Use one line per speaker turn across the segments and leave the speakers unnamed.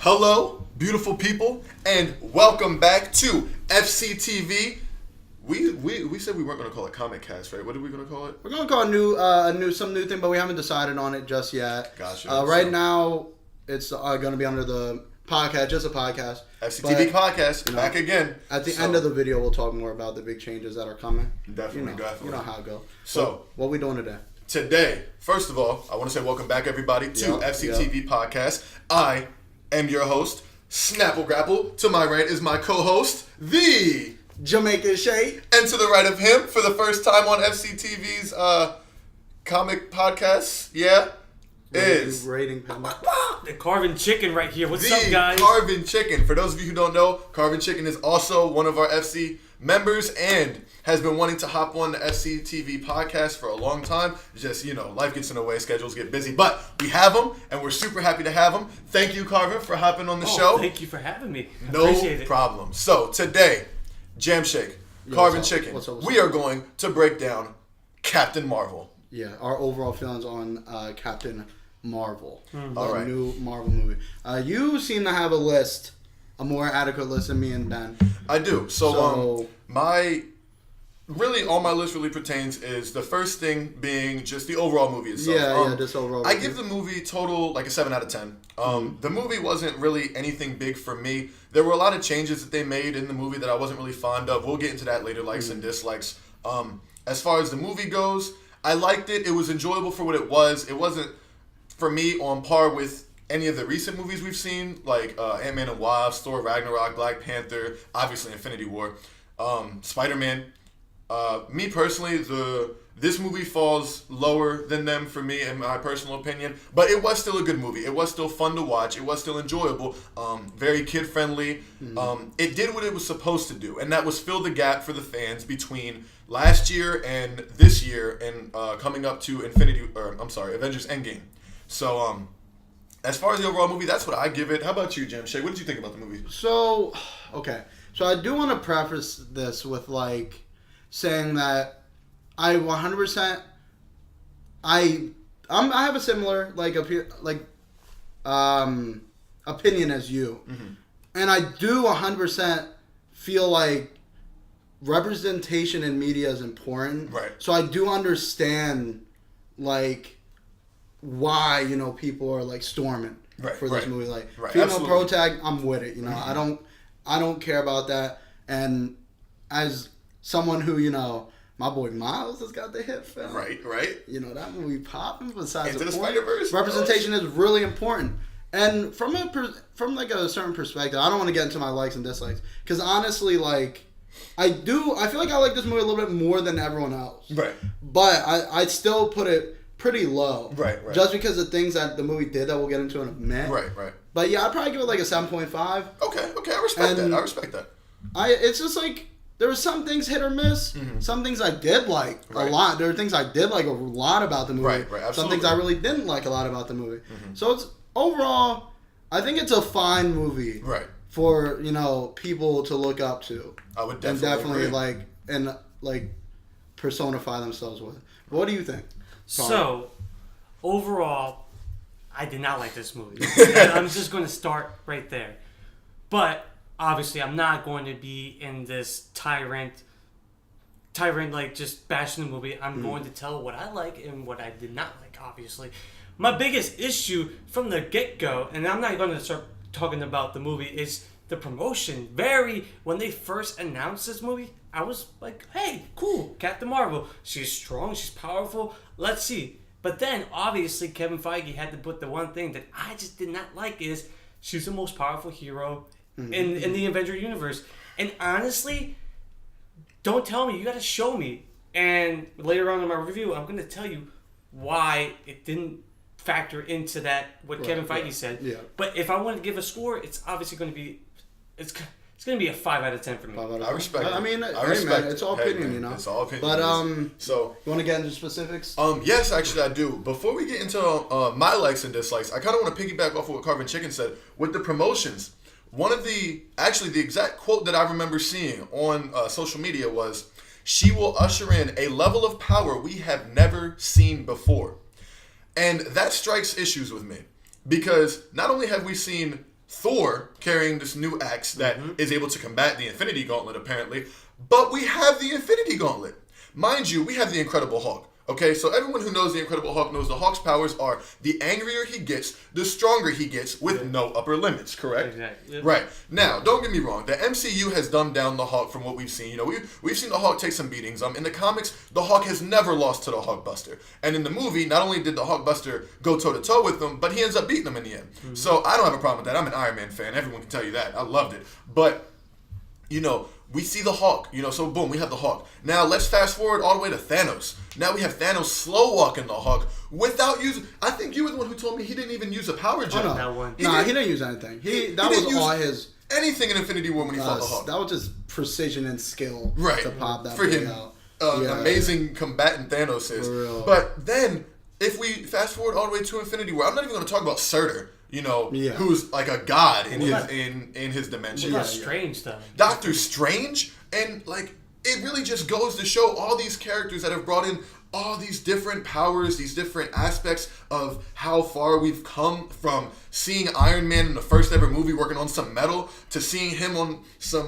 Hello, beautiful people, and welcome back to FCTV. We said we weren't going to call it Comic Cast, right? What are we going to call it?
We're going to call it some new thing, but we haven't decided on it just yet.
Gotcha.
Right now, it's going to be under the podcast, just a podcast.
FCTV podcast, back again.
At the end of the video, we'll talk more about the big changes that are coming.
Definitely.
You know how it goes.
So,
what are we doing today?
Today, first of all, I want to say welcome back, everybody, to FCTV podcast. I am your host, Snapple Grapple. To my right is my co-host, the
Jamaican Shade.
And to the right of him, for the first time on FCTV's comic podcast, is
Rating pen.
The Carvin' Chicken right here. What's up, guys?
Carvin' Chicken. For those of you who don't know, Carvin' Chicken is also one of our FC members and has been wanting to hop on the FCTV podcast for a long time. Just, life gets in the way, schedules get busy. But we have him, and we're super happy to have him. Thank you, Carvin, for hopping on the show.
Thank you for having me.
Appreciate it. Problem. So, today, Jam Shake, Carvin' Chicken, we are going to break down Captain Marvel.
Yeah, our overall feelings on Captain Marvel,
the
new Marvel movie. You seem to have a more adequate list than me and Ben.
I do. So all my list really pertains is the first thing being just the overall movie itself.
Just overall.
I give the movie total like a 7 out of 10. The movie wasn't really anything big for me. There were a lot of changes that they made in the movie that I wasn't really fond of. We'll get into that later, likes and dislikes. As far as the movie goes, I liked it. It was enjoyable for what it was. It wasn't, for me, on par with any of the recent movies we've seen, like Ant-Man and Wasp, Thor Ragnarok, Black Panther, obviously Infinity War, Spider-Man. Me personally, this movie falls lower than them for me, in my personal opinion. But it was still a good movie. It was still fun to watch. It was still enjoyable. Very kid-friendly. It did what it was supposed to do, and that was fill the gap for the fans between last year and this year, and coming up to Avengers Endgame. So, as far as the overall movie, that's what I give it. How about you, Jim Shay? What did you think about the movie?
So I do want to preface this with saying that I 100% I have a similar opinion as you, and I do 100% feel like representation in media is important.
Right. So
I do understand why people are storming for this movie. Female protag, I'm with it. I don't care about that. And as someone who my boy Miles has got the hit film.
Right.
That movie popping. Besides
Into the Spider-Verse,
representation is really important. And from a certain perspective, I don't want to get into my likes and dislikes because honestly, I feel like I like this movie a little bit more than everyone else.
Right.
But I still put it pretty low.
Right.
Just because of things that the movie did that we'll get into in a minute.
Right.
But yeah, I'd probably give it a 7.5.
Okay, I respect that.
It's just there were some things hit or miss. Some things I did like a lot. There were things I did like a lot about the movie.
Right, absolutely.
Some things I really didn't like a lot about the movie. So it's overall, I think it's a fine movie.
Right.
For people to look up to.
I would definitely
agree. Personify themselves with. What do you think?
So, overall, I did not like this movie. And I'm just going to start right there. But obviously, I'm not going to be in this tyrant just bashing the movie. I'm going to tell what I like and what I did not like, obviously. My biggest issue from the get-go, and I'm not going to start talking about the movie, is the promotion. When they first announced this movie, I was like, hey, cool, Captain Marvel. She's strong, she's powerful, let's see. But then, obviously, Kevin Feige had to put the one thing that I just did not like is she's the most powerful hero in the Avenger universe. And honestly, don't tell me, you gotta show me. And later on in my review, I'm gonna tell you why it didn't factor into that, what Kevin Feige said.
Yeah.
But if I want to give a score, it's obviously going to be, it's going to be a 5 out of 10 for me.
I respect it.
I mean, it's all opinion,
It's all opinion.
But
so
you want to get into specifics?
Yes, actually I do. Before we get into my likes and dislikes, I kind of want to piggyback off of what Carvin' Chicken said with the promotions. The exact quote that I remember seeing on social media was, "She will usher in a level of power we have never seen before." And that strikes issues with me because not only have we seen Thor carrying this new axe that is able to combat the Infinity Gauntlet, apparently. But we have the Infinity Gauntlet. Mind you, we have the Incredible Hulk. Okay, so everyone who knows the Incredible Hulk knows the Hulk's powers are the angrier he gets, the stronger he gets with no upper limits, correct?
Exactly.
Right. Now, don't get me wrong. The MCU has dumbed down the Hulk from what we've seen. You know, we've seen the Hulk take some beatings. In the comics, the Hulk has never lost to the Hulkbuster. And in the movie, not only did the Hulkbuster go toe-to-toe with him, but he ends up beating him in the end. So I don't have a problem with that. I'm an Iron Man fan. Everyone can tell you that. I loved it. But, you know, we see the Hulk, you know, so boom, we have the Hulk. Now, let's fast forward all the way to Thanos. Now we have Thanos slow walking the Hulk without using... I think you were the one who told me he didn't even use a power gem.
Oh, no. He didn't use anything. That was all his...
anything in Infinity War when he fought the Hulk.
That was just precision and skill to pop that
thing
out.
Amazing combatant Thanos is.
For real.
But then, if we fast forward all the way to Infinity War, I'm not even going to talk about Surtur. You know, who's like a god in his dimension.
What about Strange though?
Doctor Strange, and like it really just goes to show all these characters that have brought in all these different powers, these different aspects of how far we've come from seeing Iron Man in the first ever movie working on some metal to seeing him on some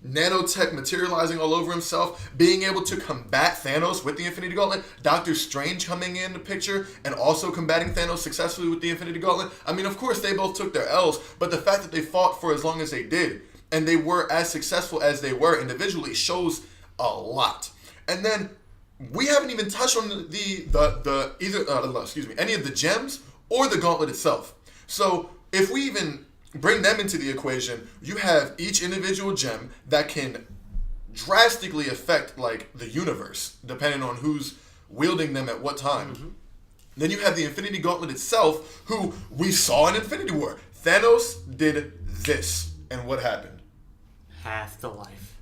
nanotech materializing all over himself, being able to combat Thanos with the Infinity Gauntlet, Doctor Strange coming in the picture and also combating Thanos successfully with the Infinity Gauntlet. I mean, of course, they both took their L's, but the fact that they fought for as long as they did and they were as successful as they were individually shows a lot. And then we haven't even touched on any of the gems or the gauntlet itself. So if we even bring them into the equation, you have each individual gem that can drastically affect like the universe, depending on who's wielding them at what time. Then you have the Infinity Gauntlet itself, who we saw in Infinity War. Thanos did this, and what happened?
Half the life.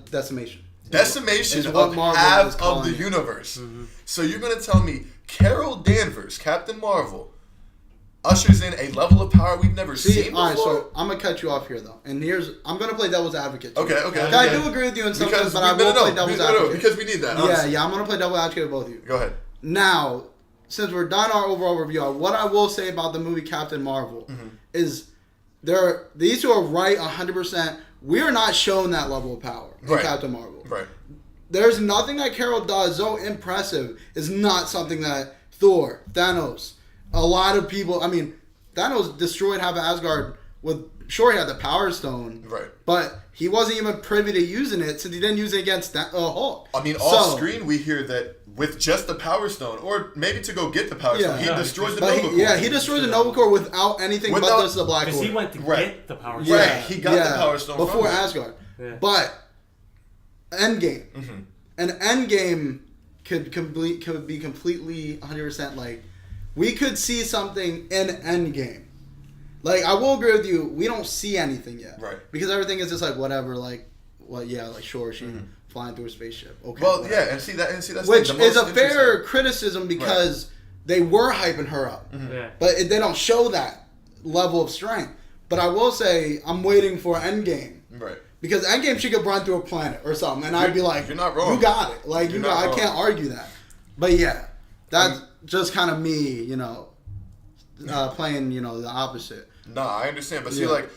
Decimation.
Decimation of half of the universe. So you're going to tell me Carol Danvers, Captain Marvel, ushers in a level of power we've never seen before?
All right, so I'm going to cut you off here, though. And I'm going to play devil's advocate, too.
Okay.
I do agree with you in some things, but I will play devil's advocate.
Because we need that, honestly.
Yeah, I'm going to play devil's advocate with both of you.
Go ahead.
Now, since we're done our overall review, what I will say about the movie Captain Marvel is these two are right 100%. We are not shown that level of power in Captain Marvel.
Right.
There's nothing that Carol does so impressive is not something that Thor, Thanos, a lot of people... I mean, Thanos destroyed half of Asgard with... Sure, he had the Power Stone.
Right.
But he wasn't even privy to using it since he didn't use it against Hulk.
I mean, off screen we hear that with just the Power Stone, or maybe to go get the Power Stone, he destroyed the Nova Corps.
He destroyed the Nova Corps without anything but the Black Order.
Because he went to get the Power Stone.
Right, he got the Power Stone
before
from
Asgard. Yeah. But Endgame. And Endgame could be completely 100% like... We could see something in Endgame. Like, I will agree with you, we don't see anything yet.
Right.
Because everything is just like, whatever, like, well, yeah, like, sure, she's flying through a spaceship. Okay.
Well, whatever. Yeah, and see that's
which is a fair criticism because they were hyping her up.
Yeah.
But they don't show that level of strength. But I will say, I'm waiting for Endgame.
Right.
Because Endgame, she could run through a planet or something, and I'd be like,
"You're not wrong.
You got it." Like, I can't argue that. But yeah, that's just kind of me, playing, the opposite.
Nah, I understand, but see, like,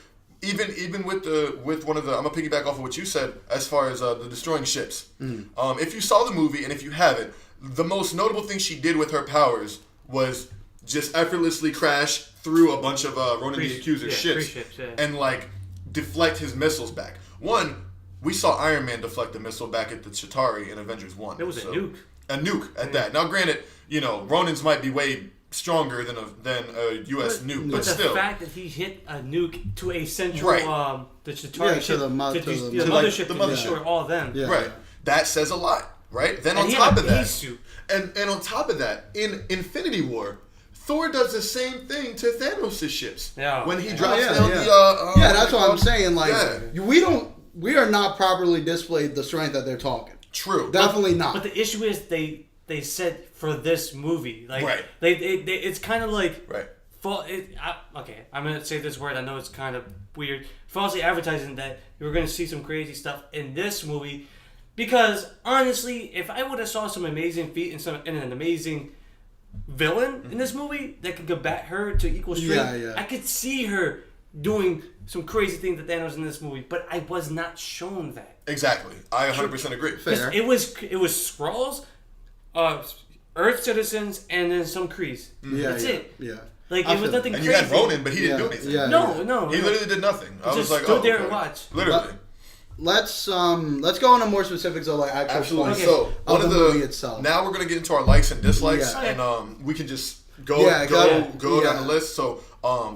even with one of the, I'm gonna piggyback off of what you said as far as the destroying ships. If you saw the movie and if you haven't, the most notable thing she did with her powers was just effortlessly crash through a bunch of Ronan the Accuser's ships and like deflect his missiles back. One, we saw Iron Man deflect the missile back at the Chitauri in Avengers 1.
It was a nuke.
A nuke at that. Now, granted, Ronan's might be way stronger than a U.S. nuke, but still.
The fact that he hit a nuke to a central, the Chitauri ship,
to the
mothership to destroy all of them.
Yeah. Right. That says a lot, right? Then on top of that, and on top of that, in Infinity War, Thor does the same thing to Thanos' ships. Yeah. When he drops down the...
that's what I'm saying. Like, we are not properly displayed the strength that they're talking.
True.
Definitely not.
But the issue is they said for this movie. Like, they it's kind of like...
Right.
Okay, I'm going to say this word. I know it's kind of weird. Falsely advertising that you're going to see some crazy stuff in this movie. Because, honestly, if I would have saw some amazing feat in an amazing villain in this movie that could combat her to equal strength. I could see her doing some crazy things that Thanos in this movie, but I was not shown that.
Exactly. I 100% agree.
Fair. It was Skrulls, Earth citizens, and then some Krees. That's it.
Yeah.
Like, it was nothing
crazy.
And
you had Ronan, but he didn't do anything.
No.
He literally did nothing. I was like,
stood there and watched.
Literally.
Let's go into more specifics of like actual
Absolutely.
points
So
of the movie itself.
Now we're gonna get into our likes and dislikes, and we can just go down the list. So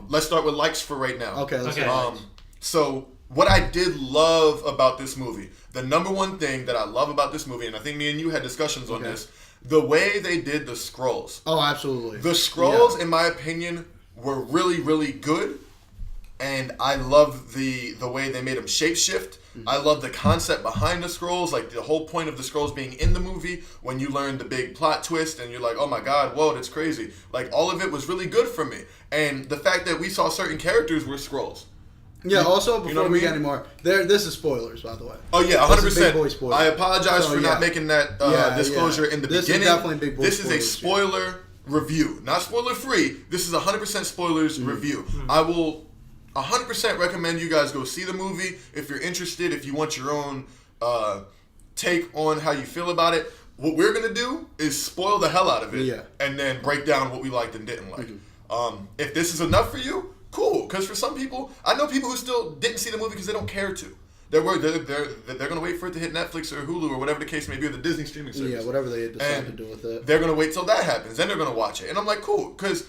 let's start with likes for right now.
Okay. Let's go.
So what I did love about this movie, the number one thing that I love about this movie, and I think me and you had discussions on this, the way they did the Skrulls.
Oh, absolutely.
The Skrulls, in my opinion, were really, really good, and I love the way they made them shapeshift. I love the concept behind the Skrulls, like the whole point of the Skrulls being in the movie, when you learn the big plot twist and you're like, oh my god, whoa, that's crazy. Like, all of it was really good for me. And the fact that we saw certain characters were Skrulls.
Yeah, also, before we get any more, this is spoilers, by the way.
Oh, yeah, 100%.
This is big boy spoilers.
I apologize for not making that disclosure in the beginning.
This is definitely big boy
spoilers. This is a spoiler review. Not spoiler-free. This is 100% spoilers review. I will 100% recommend you guys go see the movie if you're interested, if you want your own take on how you feel about it. What we're going to do is spoil the hell out of it and then break down what we liked and didn't like. If this is enough for you, cool. Because for some people, I know people who still didn't see the movie because they don't care to. They're going to wait for it to hit Netflix or Hulu or whatever the case may be, or the Disney streaming service.
Yeah, whatever they decide to do with it.
They're going to wait till that happens. Then they're going to watch it. And I'm like, cool. Because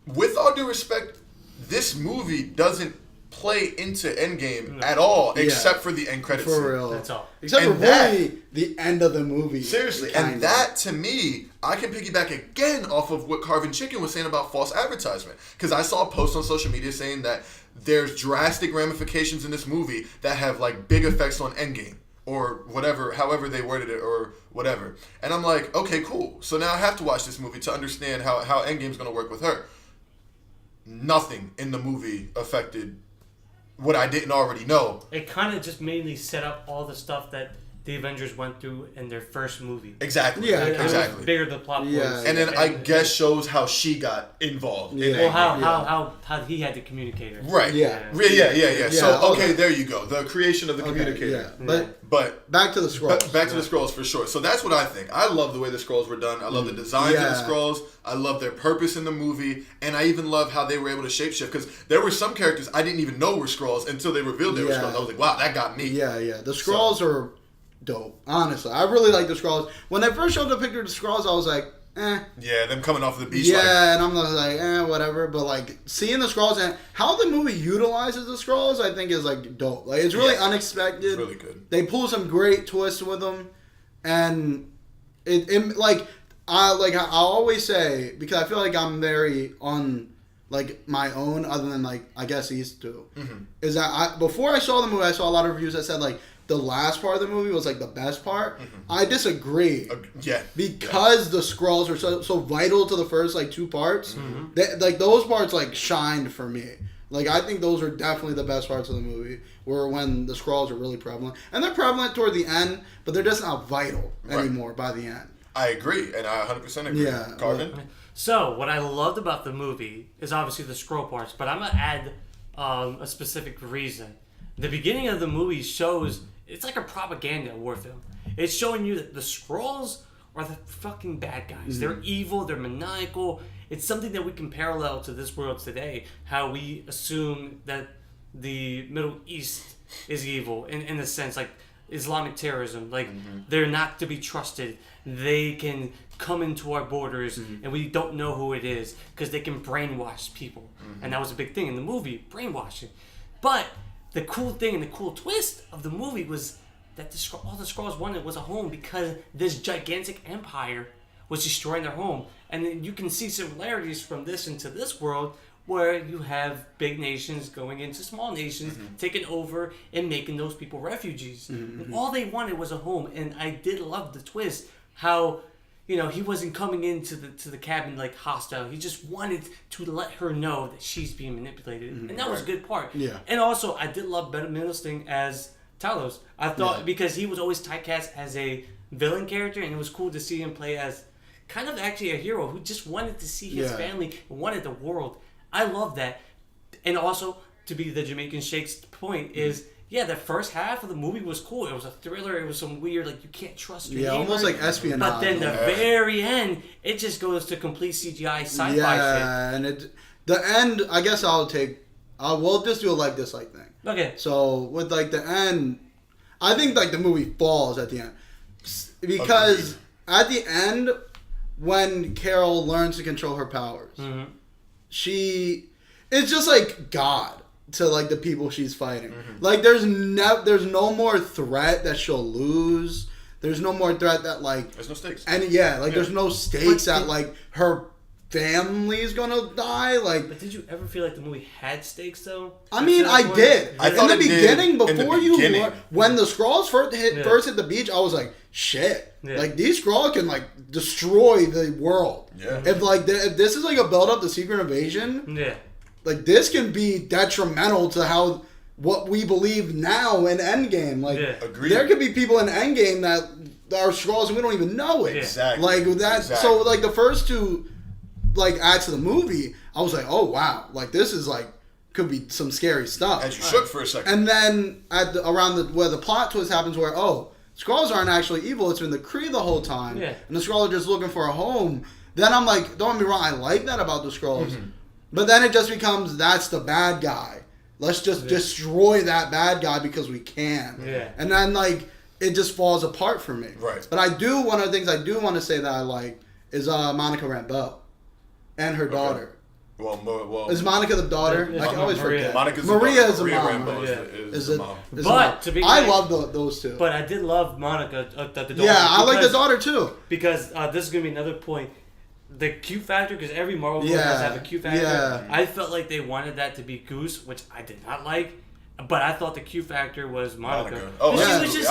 with all due respect, this movie doesn't play into Endgame at all, except for the end credits.
For real.
That's all.
Except for really the end of the movie.
Seriously. And that, to me, I can piggyback again off of what Carvin Chicken was saying about false advertisement. Because I saw a post on social media saying that there's drastic ramifications in this movie that have, like, big effects on Endgame. Or whatever, however they worded it, or whatever. And I'm like, okay, cool. So now I have to watch this movie to understand how Endgame's going to work with her. Nothing in the movie affected what I didn't already know.
It kind of just mainly set up all the stuff that the Avengers went through in their first movie.
Exactly.
Yeah,
exactly.
Bigger the plot was.
And then I guess shows how she got involved.
Well, how he had to communicate her.
Right. Yeah. So there you go. The creation of the communicator.
Yeah. But back to the Skrulls.
Back to the Skrulls for sure. So that's what I think. I love the way the Skrulls were done. I love the designs of the Skrulls. I love their purpose in the movie, and I even love how they were able to shapeshift, because there were some characters I didn't even know were Skrulls until they revealed they were Skrulls. I was like, wow, that got me.
Yeah. The Skrulls are dope. Honestly, I really like the Skrulls. When they first showed the picture of the Skrulls, I was like, eh.
Yeah, them coming off the beach.
Yeah, and I'm like, whatever. But like seeing the Skrulls and how the movie utilizes the Skrulls, I think is like dope. Like it's really unexpected.
It's really good.
They pull some great twists with them, and it like I always say, because I feel like I'm very on like my own, other than like I guess these two, is that before I saw the movie, I saw a lot of reviews that said like the last part of the movie was like the best part. I disagree. Because the Skrulls are so vital to the first like two parts. Like those parts like shined for me. Like I think those are definitely the best parts of the movie, where when the Skrulls are really prevalent, and they're prevalent toward the end, but they're just not vital anymore by the end.
I agree, and I 100% agree.
Yeah,
Carvin?
So what I loved about the movie is obviously the Skrull parts, but I'm gonna add a specific reason. The beginning of the movie shows it's like a propaganda war film. It's showing you that the Skrulls are the fucking bad guys. They're evil. They're maniacal. It's something that we can parallel to this world today. How we assume that the Middle East is evil in a sense, like Islamic terrorism. Like they're not to be trusted. They can come into our borders and we don't know who it is because they can brainwash people. And that was a big thing in the movie, brainwashing. But the cool thing and the cool twist of the movie was that all the Skrulls wanted was a home, because this gigantic empire was destroying their home. And then you can see similarities from this into this world, where you have big nations going into small nations, taking over and making those people refugees. And all they wanted was a home. And I did love the twist, how he wasn't coming into the cabin like hostile. He just wanted to let her know that she's being manipulated, and that was a good part.
Yeah.
And also, I did love Ben Mendelsohn as Talos. I thought because he was always typecast as a villain character, and it was cool to see him play as kind of actually a hero who just wanted to see his family and wanted the world. I love that. And also, to be the Jamaican Shake's point is, the first half of the movie was cool. It was a thriller. It was some weird, like, you can't trust your neighbor.
Almost like espionage.
But then the very end, it just goes to complete CGI sci-fi shit.
Yeah, and the end, I guess we'll just do a like-dislike thing.
Okay.
So, with, like, the end, I think, like, the movie falls at the end. Because at the end, when Carol learns to control her powers, it's just, like, God to, like, the people she's fighting. Like, there's no more threat that she'll lose. There's no more threat that, like...
There's no stakes.
And, there's no stakes that, like, her family's gonna die. Like,
but did you ever feel like the movie had stakes, though?
I mean, I did.
I thought
in the beginning, when the Skrulls first hit the beach, I was like, shit. Yeah. Like, these Skrulls can, like, destroy the world. Yeah. If this is, like, a build-up to Secret Invasion... Yeah. Like, this can be detrimental to what we believe now in Endgame. Like, there could be people in Endgame that are Skrulls and we don't even know it.
Exactly.
Like, that. Exactly. So, like, the first two, like, acts of the movie, I was like, oh, wow. Like, this is, like, could be some scary stuff.
And you shook for a second.
And then, where the plot twist happens where, Skrulls aren't actually evil. It's been the Kree the whole time. Yeah. And the Skrulls are just looking for a home. Then I'm like, don't get me wrong, I like that about the Skrulls. But then it just becomes, that's the bad guy. Let's just destroy that bad guy because we can. Yeah. And then, like, it just falls apart for me.
Right.
But one of the things I do want to say that I like is Monica Rambeau and her daughter.
Well,
is Monica the daughter? I can always forget.
Maria
is the mom.
Is the mom.
But to be
I love those two.
But I did love Monica, the daughter.
Yeah, I like the daughter too.
Because this is gonna be another point. The Q factor, because every Marvel movie has to have a Q factor. Yeah. I felt like they wanted that to be Goose, which I did not like. But I thought the Q factor was Monica.
Oh,
she was just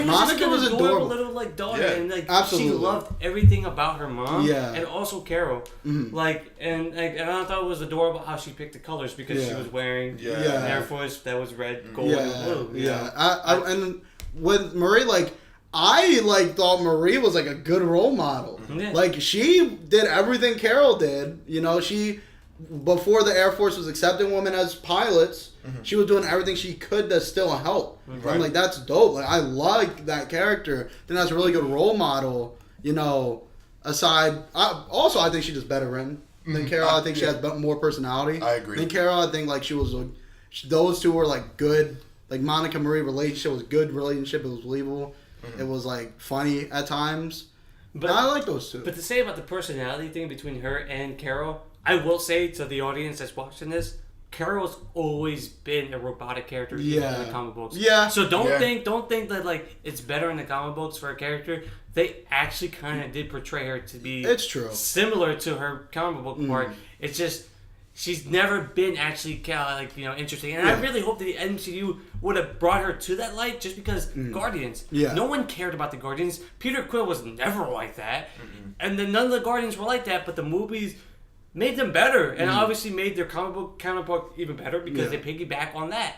Monica was
adorable little like daughter, and like
absolutely.
She loved everything about her mom.
Yeah.
And also Carol. And I thought it was adorable how she picked the colors because she was wearing an Air Force that was red, gold, and blue.
Yeah. And with Marie, like, I thought Marie was like a good role model. Yeah. Like, she did everything Carol did. You know, she before the Air Force was accepting women as pilots, she was doing everything she could to still help. Right. I'm like, that's dope. Like, I like that character. Then that's a really good role model. You know, I think she's just better written than Carol. I think she has more personality.
I agree.
Than Carol, I think like those two were like good. Like, Monica Marie relationship was a good relationship. It was believable. It was, like, funny at times. But I like those two.
But to say about the personality thing between her and Carol, I will say to the audience that's watching this, Carol's always been a robotic character in the comic books. Yeah. So don't think that, like, it's better in the comic books for a character. They actually kind of did portray her to be similar to her comic book part. It's just... She's never been actually interesting, and I really hope that the MCU would have brought her to that light, just because Guardians. Yeah. No one cared about the Guardians. Peter Quill was never like that, and then none of the Guardians were like that. But the movies made them better, and obviously made their comic book counterpart even better because they piggyback on that.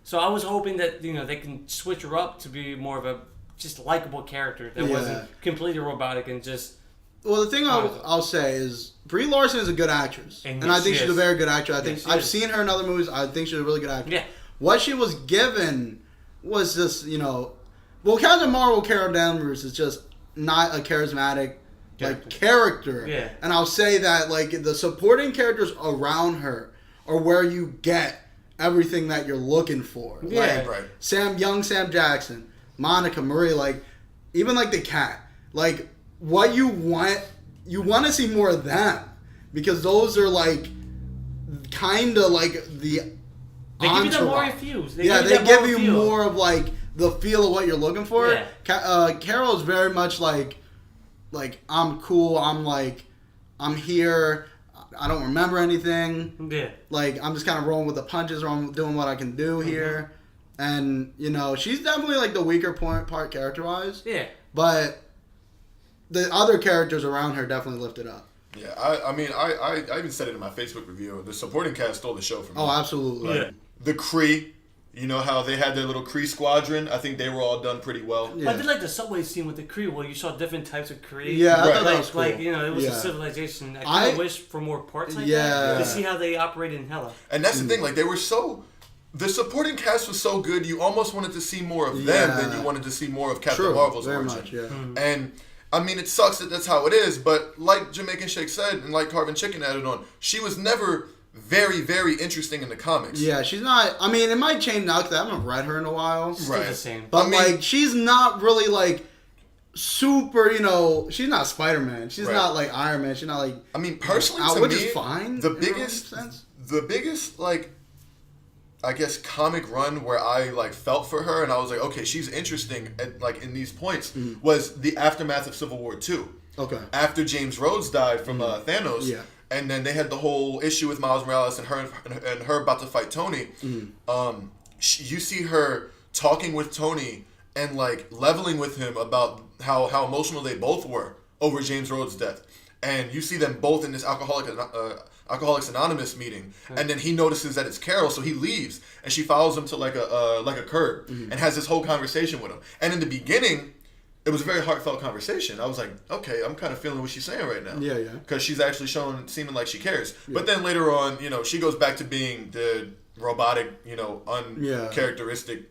So I was hoping that they can switch her up to be more of a just likable character that wasn't completely robotic and just.
Well, the thing I'll say is Brie Larson is a good actress, and I think she's a very good actress. I think I've seen her in other movies. I think she's a really good actress. Yeah. What she was given was just, Captain Marvel, Carol Danvers is just not a charismatic character. Yeah. And I'll say that the supporting characters around her are where you get everything that you're looking for.
Yeah.
Like Sam Jackson, Monica Marie, even the cat, what you want to see more of them, because those are kind of the
they give you the more fuse.
They give you more of the feel of what you're looking for. Yeah. Carol is very much like I'm cool. I'm here. I don't remember anything. Yeah. I'm just kind of rolling with the punches, or I'm doing what I can do here. And she's definitely the weaker part character wise. Yeah. But the other characters around her definitely lifted up.
Yeah, I even said it in my Facebook review. The supporting cast stole the show from me.
Oh, absolutely.
The Kree You know how they had their little Kree squadron? I think they were all done pretty well.
Yeah. I did like the subway scene with the Kree where you saw different types of Kree.
Yeah, I thought that was cool.
Like, you know, it was a civilization. I kind of wish for more parts like that to see how they operated in Hela.
And that's the thing, like, they were so... The supporting cast was so good, you almost wanted to see more of them than you wanted to see more of Captain Marvel's origin.
Much, yeah.
And, I mean, it sucks that that's how it is, but like Jamaican Shake said, and like Carvin Chicken added on, she was never... very, very interesting in the comics.
Yeah, she's not... I mean, it might change now because I haven't read her in a while.
Still the same.
But, like, she's not really, like, super, you know... She's not Spider-Man. She's not, like, Iron Man. She's not, like...
I mean, personally, to
which
me...
is fine.
The biggest, like... I guess, comic run where I, like, felt for her and I was like, okay, she's interesting, at, like, in these points, was the aftermath of Civil War II.
Okay.
After James Rhodes died from Thanos... Yeah. And then they had the whole issue with Miles Morales and her about to fight Tony. You see her talking with Tony and like leveling with him about how emotional they both were over James Rhodes' death. And you see them both in this Alcoholics Anonymous meeting. And then he notices that it's Carol, so he leaves and she follows him to like a curb and has this whole conversation with him. And in the beginning, it was a very heartfelt conversation. I was like, okay, I'm kind of feeling what she's saying right now.
Yeah, yeah.
Because she's actually seeming like she cares. Yeah. But then later on, you know, she goes back to being the robotic, you know, uncharacteristic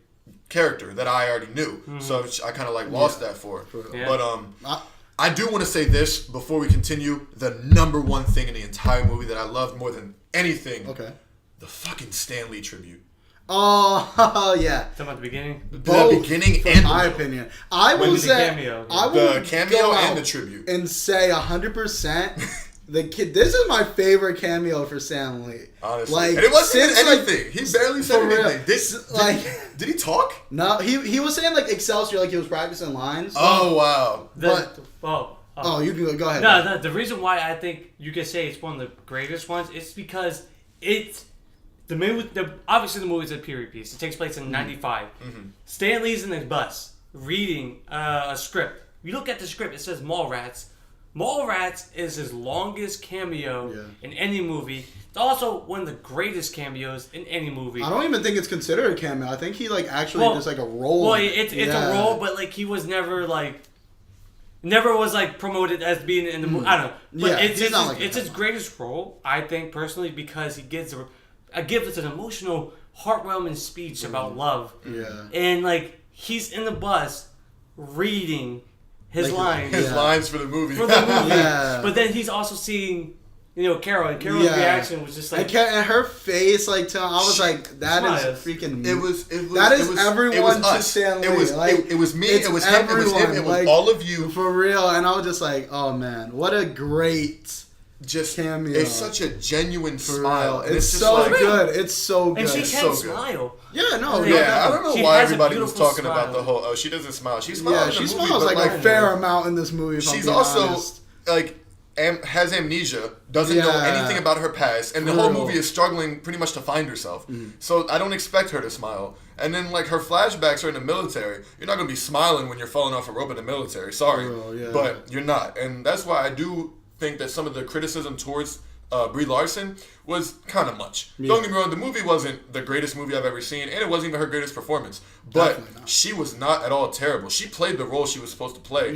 character that I already knew. So I kind of like lost that for her. Yeah. But I do want to say this before we continue. The number one thing in the entire movie that I loved more than anything. Okay. The fucking Stan Lee tribute.
Oh, yeah.
Talking about the beginning?
The beginning and
my opinion. I will say...
The cameo and the tribute.
And say 100%... The kid, this is my favorite cameo for Stan Lee.
Honestly, like, and it wasn't anything. Like, he barely said anything. Did he talk?
No, he was saying like Excelsior, like he was practicing lines.
Oh wow!
You can go ahead.
No, the reason why I think you can say it's one of the greatest ones is because it's the movie. Obviously, the movie's a period piece. It takes place in '95. Stan Lee's in the bus reading a script. You look at the script. It says Mallrats. Mallrats is his longest cameo in any movie. It's also one of the greatest cameos in any movie.
I don't even think it's considered a cameo. I think he like actually just like a role.
Well, it's a role, but like he was never was like promoted as being in the movie. I don't know, but it's his greatest role, I think personally, because he gives us an emotional, heartwarming speech about love. Yeah, and like he's in the bus reading his lines.
His lines for the movie.
Yeah.
But then he's also seeing, you know, Carol. And Carol's reaction was just like...
And her face, like, I was like, that is freaking...
It was
everyone to Stan Lee.
It was me, it was him, it was him, it was all of you.
For real. And I was just like, oh, man, what a great... cameo.
It's such a genuine smile.
And it's so like, good. It's so good.
And she can smile.
Yeah, no.
Yeah, I don't know why everybody was talking about the whole, she doesn't smile. She smiles in the movie.
Smiles like a fair amount in this movie.
She's also, like, has amnesia, doesn't know anything about her past, and the whole movie is struggling pretty much to find herself. So I don't expect her to smile. And then, like, her flashbacks are in the military. You're not going to be smiling when you're falling off a rope in the military. Sorry. But you're not. And that's why I do think that some of the criticism towards Brie Larson was kind of much. Don't get me wrong, the movie wasn't the greatest movie I've ever seen, and it wasn't even her greatest performance. But she was not at all terrible. She played the role she was supposed to play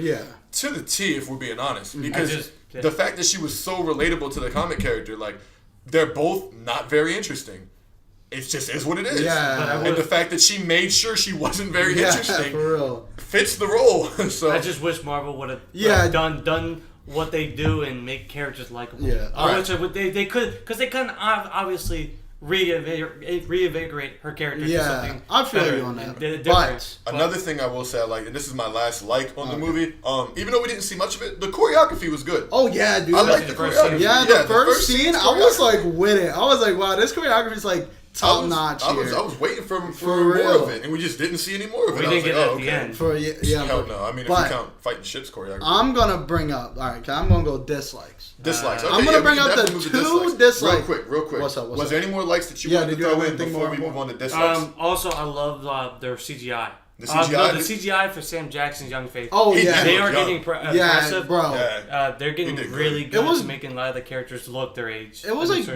to the T, if we're being honest. Because the fact that she was so relatable to the comic character, like, they're both not very interesting. It just is what it is.
Yeah.
And the fact that she made sure she wasn't very interesting
for real.
Fits the role. So
I just wish Marvel would have done what they do and make characters likable.
Yeah,
which they could, because they couldn't obviously reinvigorate her character.
Yeah,
to something
I feel
better
you on that.
But
another thing I will say, and this is my last on the movie. Even though we didn't see much of it, the choreography was good.
Oh yeah, dude.
I like the choreography.
The first scene, I was like with it. I was like, wow, this choreography is like top notch.
I was waiting for more of it, and we just didn't see any more of it.
We didn't get it at the end.
Hell no. I mean, if you count fighting ships choreography.
I'm gonna bring up. All right, I'm gonna go dislikes.
Dislikes. Okay,
I'm gonna bring up the two dislikes.
Real quick.
What's up?
Was there any more likes that you wanted to throw in before we move on to dislikes?
Also, I love their CGI.
The CGI?
No, the CGI for Sam Jackson's young face.
Oh, yeah.
They are getting impressive.
Bro.
They're getting really good at making a lot of the characters look their age.
It was, like,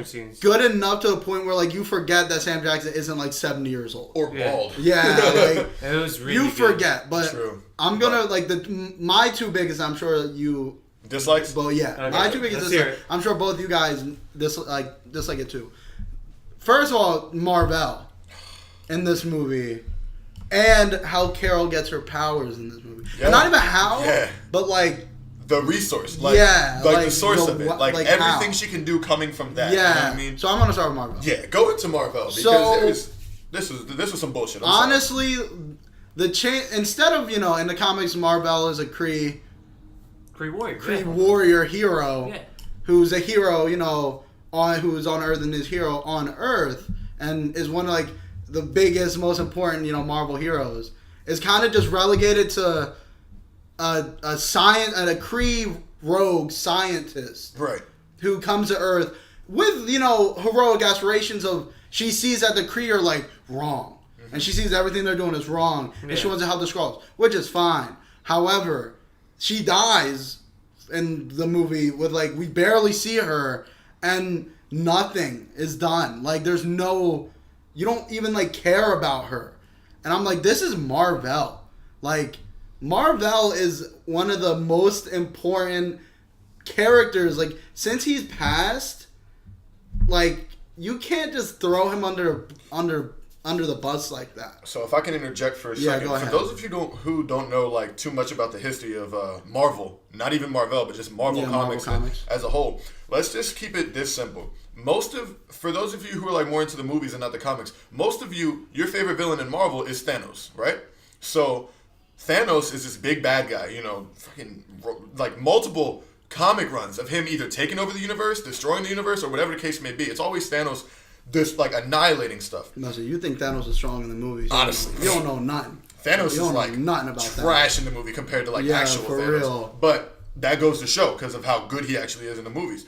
good enough to the point where, like, you forget that Sam Jackson isn't, like, 70 years old.
Or bald.
Yeah, like...
It was really
You
good.
forget, but
True.
I'm gonna, like, my two biggest, I'm sure you...
Dislikes?
But yeah,
okay.
my two biggest dislikes. I'm sure both you guys dislike it too. First of all, Marvel in this movie, and how Carol gets her powers in this movie. Yeah. And not even how, but like
the resource, like the source of it, like everything how. She can do coming from that.
Yeah,
you know what I mean.
So I'm gonna start with Marvel.
Yeah, go into Marvel because this was some bullshit.
Honestly, the change instead of in the comics, Marvel is a Kree warrior hero who's a hero, who's on Earth and is hero on Earth and is one of like the biggest, most important, Marvel heroes. Is kind of just relegated to a Kree rogue scientist,
right?
Who comes to Earth with heroic aspirations of she sees that the Kree are like wrong, and she sees everything they're doing is wrong, and she wants to help the Skrulls, which is fine. However, she dies in the movie with like we barely see her and nothing is done. Like there's no, you don't even like care about her. And I'm like, this is Marvel. Like Marvel is one of the most important characters. Like since he's passed, like you can't just throw him under the bus like that.
So if I can interject for a second,
go ahead.
For those of you who don't know like too much about the history of Marvel, not even Marvel, but just Marvel comics as a whole, let's just keep it this simple. For those of you who are like more into the movies and not the comics, most of you, your favorite villain in Marvel is Thanos, right? So Thanos is this big bad guy, fucking like multiple comic runs of him either taking over the universe, destroying the universe, or whatever the case may be. It's always Thanos just like annihilating stuff.
No, so you think Thanos is strong in the movies?
Honestly,
you don't know nothing.
Thanos is like
nothing about
trash in the movie compared to like actual
for
Thanos.
Real.
But that goes to show because of how good he actually is in the movies.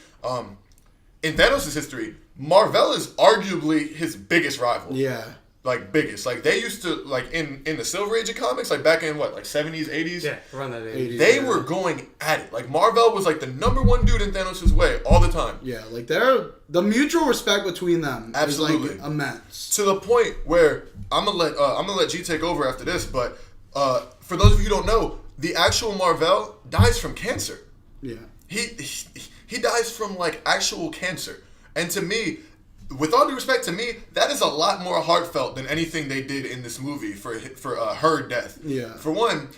In Thanos' history, Marvel is arguably his biggest rival.
Yeah.
Like biggest. Like they used to like in the Silver Age of comics, like back in what, like 70s, 80s?
Yeah, around that age.
They were going at it. Like Marvel was like the number one dude in Thanos' way all the time.
Yeah, like the mutual respect between them is like immense.
To the point where I'm gonna let G take over after this, but for those of you who don't know, the actual Marvel dies from cancer.
Yeah.
He dies from like actual cancer. And to me, with all due respect to me, that is a lot more heartfelt than anything they did in this movie for her death.
Yeah.
For one,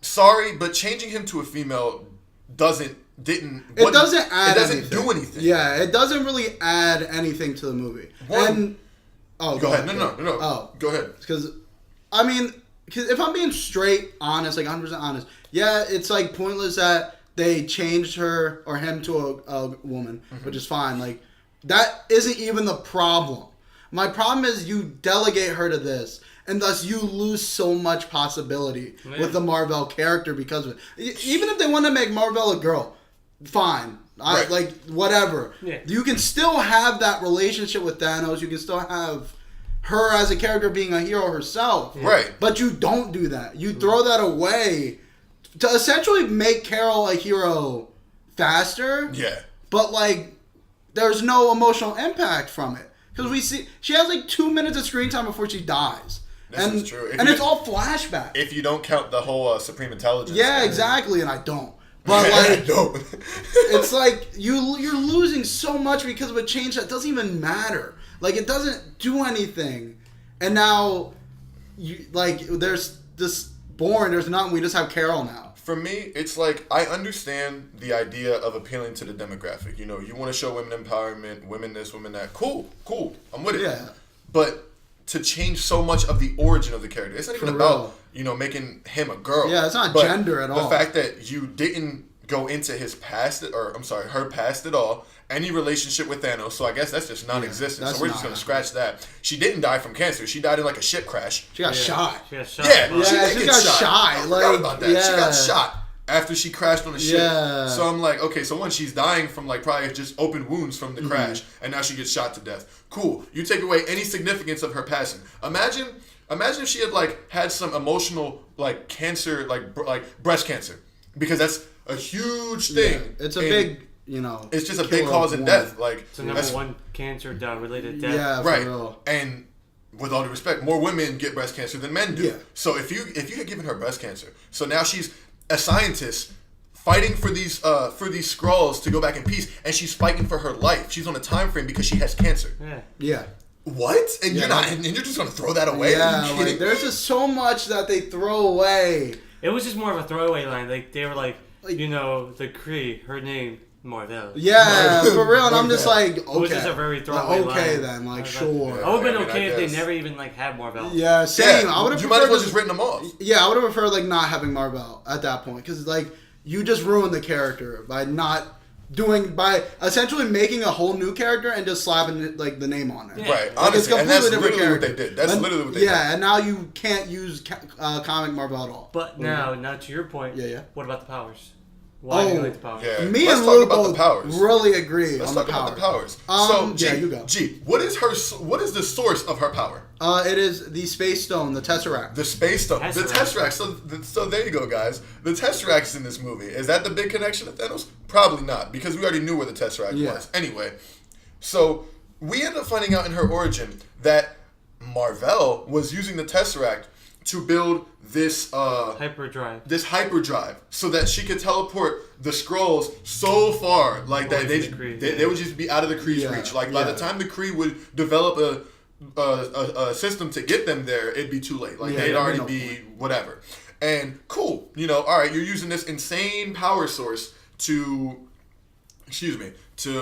sorry, but changing him to a female doesn't do anything.
Yeah, it doesn't really add anything to the movie.
Go ahead. No.
Oh,
go ahead.
Because if I'm being straight honest, like 100% honest, yeah, it's like pointless that they changed her or him to a woman, which is fine. Like that isn't even the problem. My problem is you delegate her to this, and thus you lose so much possibility with the Marvel character because of it. Even if they want to make Marvel a girl, fine.
Right.
Like whatever.
Yeah.
You can still have that relationship with Thanos. You can still have her as a character being a hero herself.
Yeah. Right.
But you don't do that. You throw that away to essentially make Carol a hero faster.
Yeah.
But like there's no emotional impact from it. Because we see she has like 2 minutes of screen time before she dies.
This is true.
And it's all flashback.
If you don't count the whole Supreme Intelligence.
Yeah, exactly, and I don't. But like, it's like you're losing so much because of a change that doesn't even matter. Like it doesn't do anything. And now, there's this there's nothing. We just have Carol now.
For me, it's like I understand the idea of appealing to the demographic. You want to show women empowerment, women this, women that. Cool. I'm with it.
Yeah.
But to change so much of the origin of the character, it's not even about making him a girl.
Yeah, it's not gender at all.
The fact that you didn't go into his past, her past at all. Any relationship with Thanos, so I guess that's just non-existent. So we're just going to scratch that. She didn't die from cancer. She died in like a ship crash.
She got shot.
Yeah,
she got shot.
I forgot about that.
Yeah.
She got shot. after she crashed on a ship.
Yeah.
So I'm like, okay, so one, she's dying from like probably just open wounds from the crash, and now she gets shot to death. Cool. You take away any significance of her passing. Imagine if she had like had some emotional like cancer, like breast cancer, because that's a huge thing.
Yeah. It's a big, you know.
It's just a big cause of death. Like
it's the number one cancer related death.
Yeah,
right.
for real.
And with all due respect, more women get breast cancer than men do.
Yeah.
So if you had given her breast cancer, so now she's a scientist fighting for these Skrulls to go back in peace, and she's fighting for her life. She's on a time frame because she has cancer.
Yeah.
Yeah.
What? And you're not, and you're just gonna throw that away?
Yeah, like there's just so much that they throw away.
It was just more of a throwaway line. Like they were like you know, the Kree, her name Marvel.
Yeah, for real. And I'm just like, okay.
It was just a very throwaway line.
Okay, then, like, sure.
I would have been okay if they never even like had Marvel.
Yeah, same. I would have.
You might as well just written them off.
Yeah, I would have preferred like not having Marvel at that point, because like you just ruined the character by essentially making a whole new character and just slapping like the name on it.
Yeah.
Right.
Like,
Honestly,
it's completely
and that's
different
literally
character.
what they did. That's literally what they did.
Yeah, and now you can't use comic Marvel at all.
But now to your point.
Yeah.
What about the powers? Why do you like the powers?
Yeah.
Me
Let's
and
talk
Lou
about the
both
powers.
really agree
Let's
on
talk
the
about
powers.
the powers. So,
yeah, you go.
G, what is the source of her power?
It is the Space Stone, the Tesseract.
The Space Stone.
Tesseract.
The Tesseract. So there you go, guys. The Tesseract's in this movie. Is that the big connection to Thanos? Probably not, because we already knew where the Tesseract was. Anyway, so we end up finding out in her origin that Marvel was using the Tesseract to build this hyperdrive so that she could teleport the Skrulls so far like that they would just be out of the Kree's reach. Like by the time the Kree would develop a system to get them there, it'd be too late. Like they'd already be whatever. And cool, you know, all right, you're using this insane power source to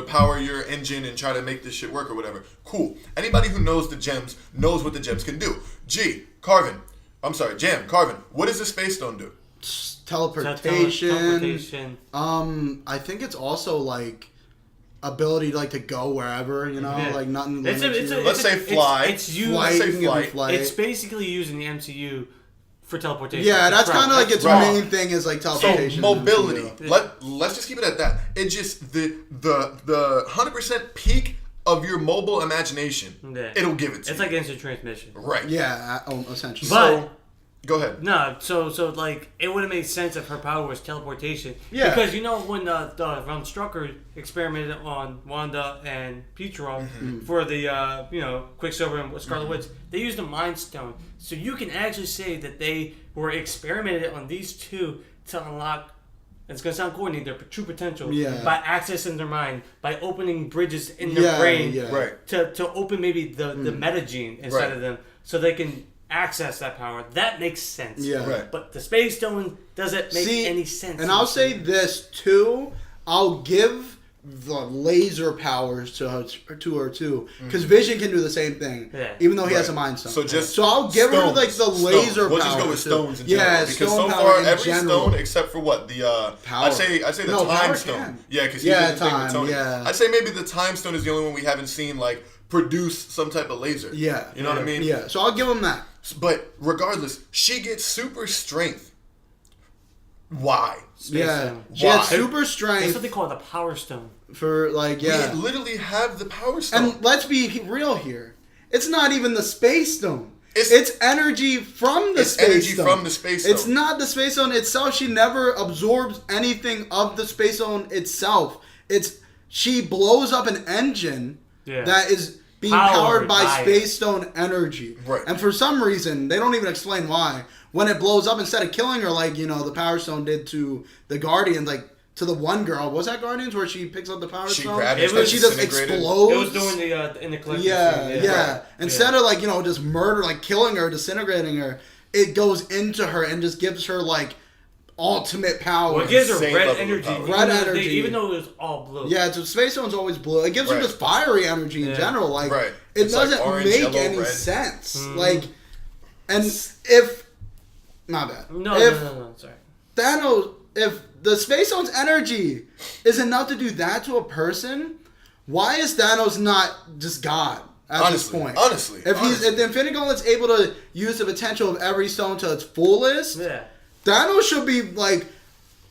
power your engine and try to make this shit work or whatever. Cool. Anybody who knows the gems knows what the gems can do. Carvin, what does the Space Stone do?
Teleportation. I think it's also like ability like to go wherever, you know, like nothing.
Let's say fly.
It's basically using the MCU for teleportation.
Yeah, that's kind of like its main thing is like teleportation.
So mobility. Let's just keep it at that. It just the 100% peak of your mobile imagination, it'll give it to you.
It's like instant transmission.
Right.
Yeah, essentially.
But
go ahead.
No, so like it would have made sense if her power was teleportation.
Yeah.
Because you know when Von Strucker experimented on Wanda and Pietro for the Quicksilver and Scarlet Witch, they used a Mind Stone. So you can actually say that they were experimented on these two to unlock. It's gonna sound corny. Their true potential by accessing their mind, by opening bridges in their brain, to open maybe the metagene inside of them, so they can access that power. That makes sense.
Yeah. Right.
But the Space Stone doesn't make any sense.
And I'll say this too. I'll give the laser powers to her too, because Vision can do the same thing, even though he has a Mind Stone. So I'll give her like the laser powers.
We'll just go with stones in general.
Yeah,
because
stone
so
power
far
in
every
general.
stone except for what the
power.
I'd say the Time Stone. Yeah, because he did the thing with Tony. I'd say maybe the Time Stone is the only one we haven't seen like produce some type of laser.
Yeah,
you know what I mean.
Yeah, so I'll give him that.
But regardless, she gets super strength. Why?
She has super strength.
That's what they call the Power Stone.
For like,
we literally have the Power Stone.
And let's be real here. It's not even the Space Stone. It's energy from the Space Stone. It's not the Space Stone itself. She never absorbs anything of the Space Stone itself. She blows up an engine that is being powered by Space Stone energy.
Right.
And for some reason, they don't even explain why. When it blows up, instead of killing her like, the Power Stone did to the Guardians, like to the one girl, was that Guardians where she picks up the Power Stone? She just explodes.
It was doing in the collective.
Yeah. Instead of like, just murder, like killing her, disintegrating her, it goes into her and just gives her like ultimate power.
Well, it gives her red energy. Even though it was all blue.
Yeah, so Space Stone's always blue. It gives her just fiery energy in general. Like it doesn't like orange, make yellow, any red. Sense. Like, and if my bad.
No, sorry.
Thanos, if the Space Stone's energy is enough to do that to a person, why is Thanos not just God at this point?
Honestly.
If the Infinity Gauntlet's able to use the potential of every stone to its fullest, Thanos should be like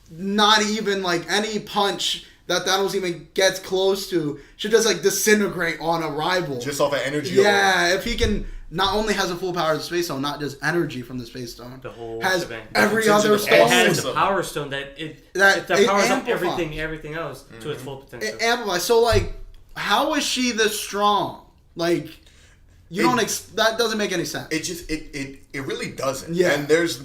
not even like any punch that Thanos even gets close to should just like disintegrate on arrival.
Just off of energy.
Yeah, if he can not only has a full power of the Space Stone, not just energy from the Space Stone,
the whole
has
event.
every other stone.
It has the Power Stone that powers up everything else to its full potential.
It amplifies. So like, how is she this strong? Like, that doesn't make any sense.
It really doesn't.
Yeah.
And there's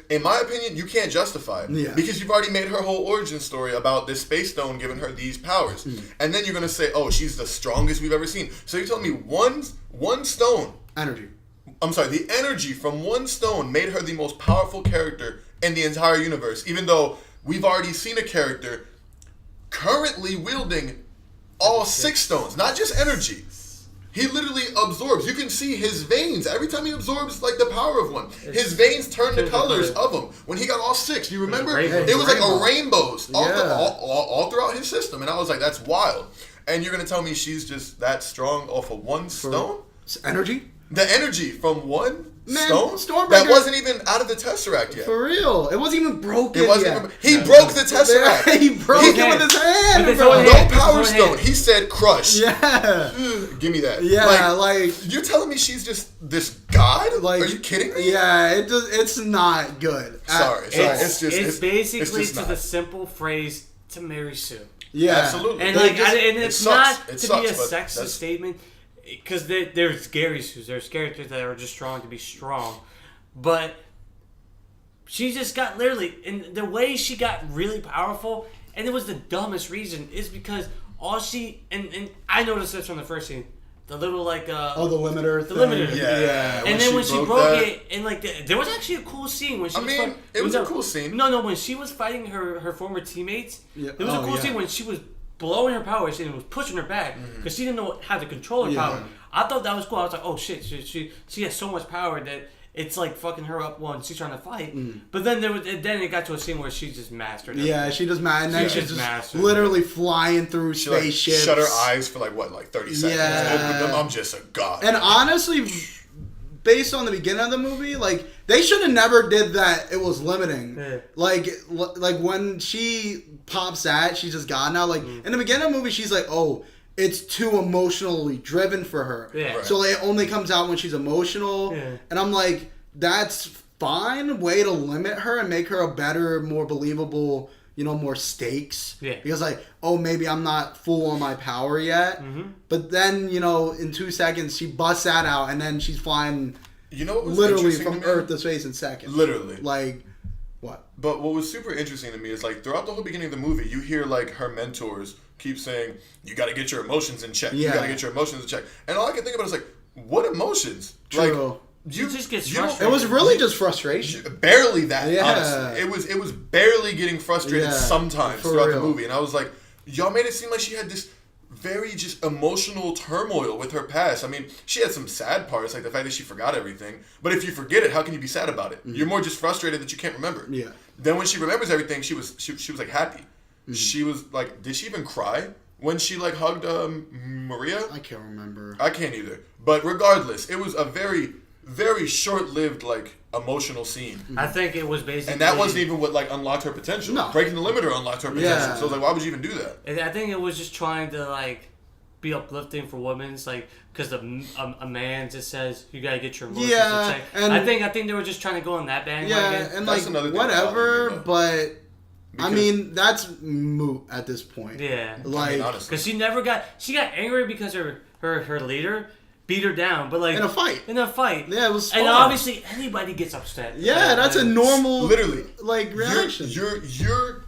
in my opinion, you can't justify it.
Yeah.
Because you've already made her whole origin story about this Space Stone giving her these powers. And then you're gonna say, oh, she's the strongest we've ever seen. So you're telling me one stone.
Energy.
I'm sorry, the energy from one stone made her the most powerful character in the entire universe, even though we've already seen a character currently wielding all 6 stones, not just energy. He literally absorbs. You can see his veins. Every time he absorbs like the power of one, his veins turn the colors of him. When he got all 6, you remember? It was like a rainbows all throughout his system. And I was like, that's wild. And you're going to tell me she's just that strong off of one stone?
Energy?
The energy from one
stone?
Stormbreaker, that wasn't even out of the Tesseract yet.
For real. It wasn't even broken yet.
He broke the Tesseract.
He broke it with his hand.
No Power Stone. He said crush.
Yeah.
Give me that.
Yeah, like
you're telling me she's just this god? Like, are you kidding me?
Yeah, it's not good.
Sorry.
It's basically the simple phrase to marry Sue.
Yeah,
absolutely.
And it's not to be a sexist statement. Because there's scary Sues. There's characters that are just strong to be strong. But she just got literally... And the way she got really powerful, and it was the dumbest reason, is because all she... And I noticed this from the first scene. The little like...
the limiter
thing.
Limiter.
Yeah.
And then when she broke it, and like... there was actually a cool scene when she
it was a cool scene.
No, when she was fighting her former teammates, there was a cool scene when she was blowing her powers and was pushing her back because she didn't know how to control her power. I thought that was cool. I was like, oh shit, she has so much power that it's like fucking her up while she's trying to fight. But then it got to a scene where she just mastered it.
Yeah, she just mastered. And then she's just literally flying through spaceships.
Like, shut her eyes for like 30 seconds.
Yeah.
Open them. I'm just a god.
And honestly, based on the beginning of the movie, like they should have never did that. It was limiting. Yeah. Like when she pops that, she's just God now. Like in the beginning of the movie, she's like, oh, it's too emotionally driven for her. Yeah. Right. So it only comes out when she's emotional. Yeah. And I'm like, that's fine way to limit her and make her a better, more believable, more stakes. Yeah. Because like, oh, maybe I'm not full on my power yet. But then, in 2 seconds she busts that out and then she's flying
what was
literally from Earth to space in seconds.
Literally.
Like, what?
But what was super interesting to me is like throughout the whole beginning of the movie, you hear like her mentors keep saying, you got to get your emotions in check. Yeah. You got to get your emotions in check. And all I can think about is like, what emotions?
True.
Like,
you just get frustrated.
It was really just frustration.
Barely that, honestly. It was barely getting frustrated sometimes throughout the movie. And I was like, y'all made it seem like she had this very just emotional turmoil with her past. I mean, she had some sad parts, like the fact that she forgot everything. But if you forget it, how can you be sad about it? You're more just frustrated that you can't remember.
Yeah.
Then when she remembers everything, she was like happy. She was like, did she even cry when she like hugged Maria?
I can't remember.
I can't either. But regardless, it was a very, very short-lived like emotional scene.
I think it was basically,
and that wasn't even what like unlocked her potential. No. Breaking the limiter unlocked her potential. Yeah. So I was like, why would you even do that?
I think it was just trying to like be uplifting for women's, like, because a man just says you gotta get your emotions in check. And I think they were just trying to go on that bandwagon.
Yeah, and that's like whatever, but. Because, I mean, that's moot at this point.
Yeah.
Like,
because she got angry because her leader beat her down, but like
in a fight.
Yeah, it was. And obviously anybody gets upset.
Yeah, that's a normal
literally
like reaction.
You're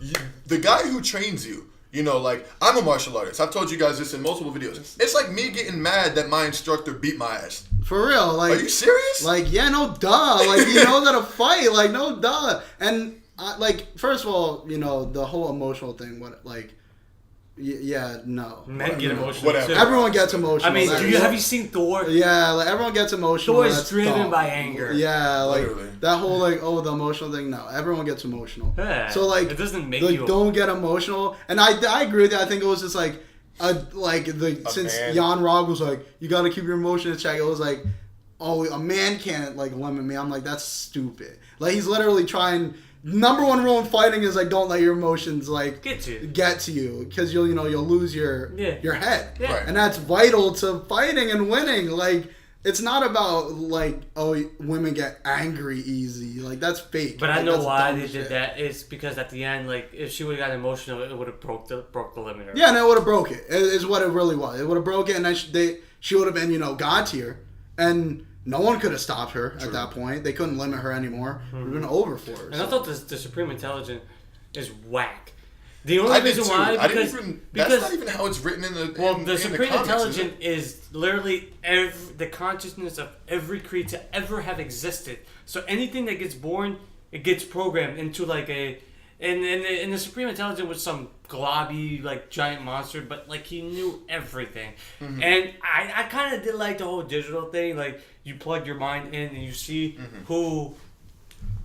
the guy who trains you. Like, I'm a martial artist. I've told you guys this in multiple videos. It's like me getting mad that my instructor beat my ass.
For real, like.
Are you serious?
Like, yeah, no duh. Like, he knows how to fight. Like, no duh. And like, first of all, the whole emotional thing. What, like, no.
Men get emotional.
Whatever.
Everyone gets emotional.
I mean, have you seen Thor?
Yeah, like everyone gets emotional.
Thor is driven by anger.
Yeah, like that whole like the emotional thing. No, everyone gets emotional.
Yeah,
so like
it doesn't make
like,
you
don't get emotional. And I agree with that. I think it was just like since Jan Rog was like, you got to keep your emotions in check. It was like, oh, a man can't like limit me. I'm like, that's stupid. Like he's literally trying number one rule in fighting is like don't let your emotions like
get to you
because you'll lose your head.
Yeah.
Right.
And that's vital to fighting and winning. Like it's not about like women get angry easy. Like that's fake.
But
like,
I know
that's
why
dumb
they
shit.
did that. It's because at the end, like if she would have got emotional, it would have broke the limiter.
Yeah, and it would have broke it. Is what it really was. It would have broke it, and then she would have been God tier, and no one could have stopped her at that point. They couldn't limit her anymore. It would have been over for her.
And I thought the Supreme Intelligence is whack. The only reason why because
that's not even how it's written in the
the Supreme
comics,
Intelligence is literally the consciousness of every creature to ever have existed. So anything that gets born, it gets programmed into like and the Supreme Intelligence was some globby like giant monster, but like he knew everything. Mm-hmm. And I kind of did like the whole digital thing, like you plug your mind in and you see who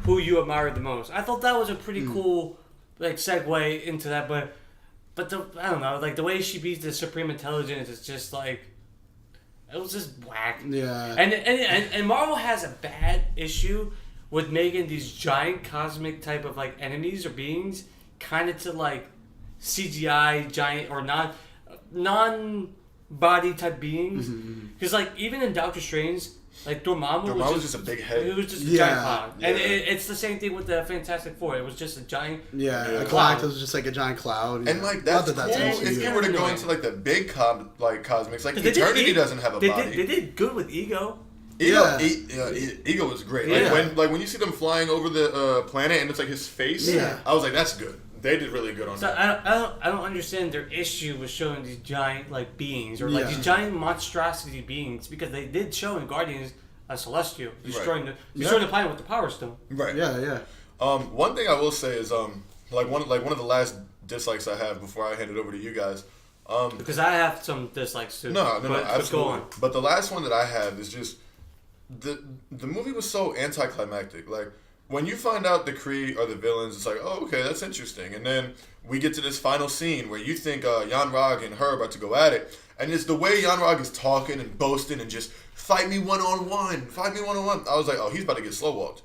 you admire the most. I thought that was a pretty cool like segue into that, but I don't know, like the way she beats the Supreme Intelligence is just like it was just whack.
Yeah.
And Marvel has a bad issue with making these giant cosmic type of like enemies or beings kind of to like CGI giant or non body type beings. Because like even in Doctor Strange, like Dormammu was just
a big head.
It was just a giant cloud. Yeah. And it's the same thing with the Fantastic Four. It was just a giant
Galactus was just like a giant cloud.
And like that's cool if you were to go into like the big cosmics, like Eternity doesn't have a body.
They did good with Ego.
Ego was great.
Yeah.
Like when you see them flying over the planet and it's like his face, I was like, that's good. They did really good on that.
I don't understand their issue with showing these giant like beings or like these giant monstrosity beings, because they did show in Guardians a Celestial destroying the planet with the Power Stone.
Right.
Yeah.
One thing I will say is like one of the last dislikes I have before I hand it over to you guys.
Because I have some dislikes too.
No, absolutely.
Go on.
But the last one that I have is just the movie was so anticlimactic. Like when you find out the Kree are the villains, it's like, oh, okay, that's interesting. And then we get to this final scene where you think Jan-Rog and her are about to go at it, and it's the way Jan-Rog is talking and boasting and just fight me one-on-one. I was like, oh, he's about to get slow walked,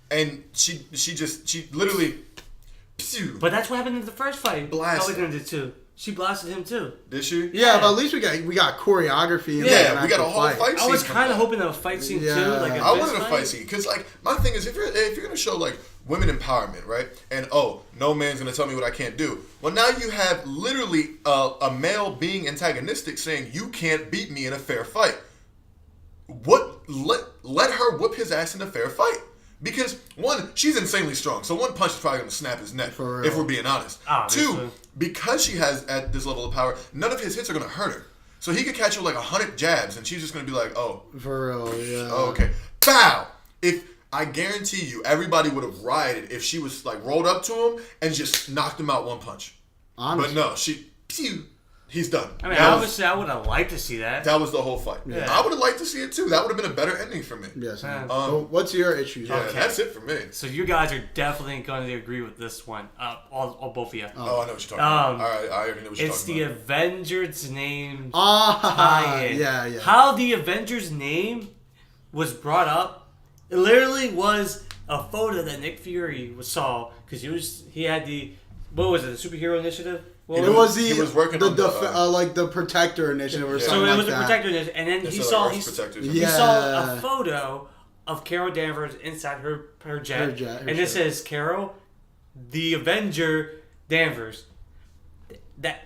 and she literally.
But that's what happened in the first fight.
Blasted.
She blasted him too.
Did she?
Yeah, but at least we got choreography.
And we got a whole fight scene.
I was kind of hoping a fight scene too. Like
I wanted a fight scene because, like, my thing is if you're gonna show like women empowerment, right? And no man's gonna tell me what I can't do. Well, now you have literally a male being antagonistic saying you can't beat me in a fair fight. Let her whoop his ass in a fair fight. Because one, she's insanely strong, so one punch is probably gonna snap his neck. If we're being honest. Two, because she has at this level of power, none of his hits are gonna hurt her. So he could catch her like 100 jabs, and she's just gonna be like, "Oh,
for real, yeah.
Oh, okay, pow!" If I guarantee you, everybody would have rioted if she was like rolled up to him and just knocked him out one punch.
Honestly.
But no, he's done.
I mean, obviously, I would have liked to see that.
That was the whole fight.
Yeah.
I would have liked to see it too. That would have been a better ending for me.
Yes. What's your issue?
Yeah, that's it for me.
So you guys are definitely going to agree with this one, all both of you.
Oh, I know what you're talking about. All right, I already know what you're talking about.
It's the Avengers name
tie-in. Yeah.
How the Avengers name was brought up, it literally was a photo that Nick Fury saw because he had the, what was it, the Superhero Initiative?
He was working on
the Protector Initiative or something like that.
So it was the Protector Initiative, and then he saw a photo of Carol Danvers inside her jet, and it says Carol, the Avenger Danvers. That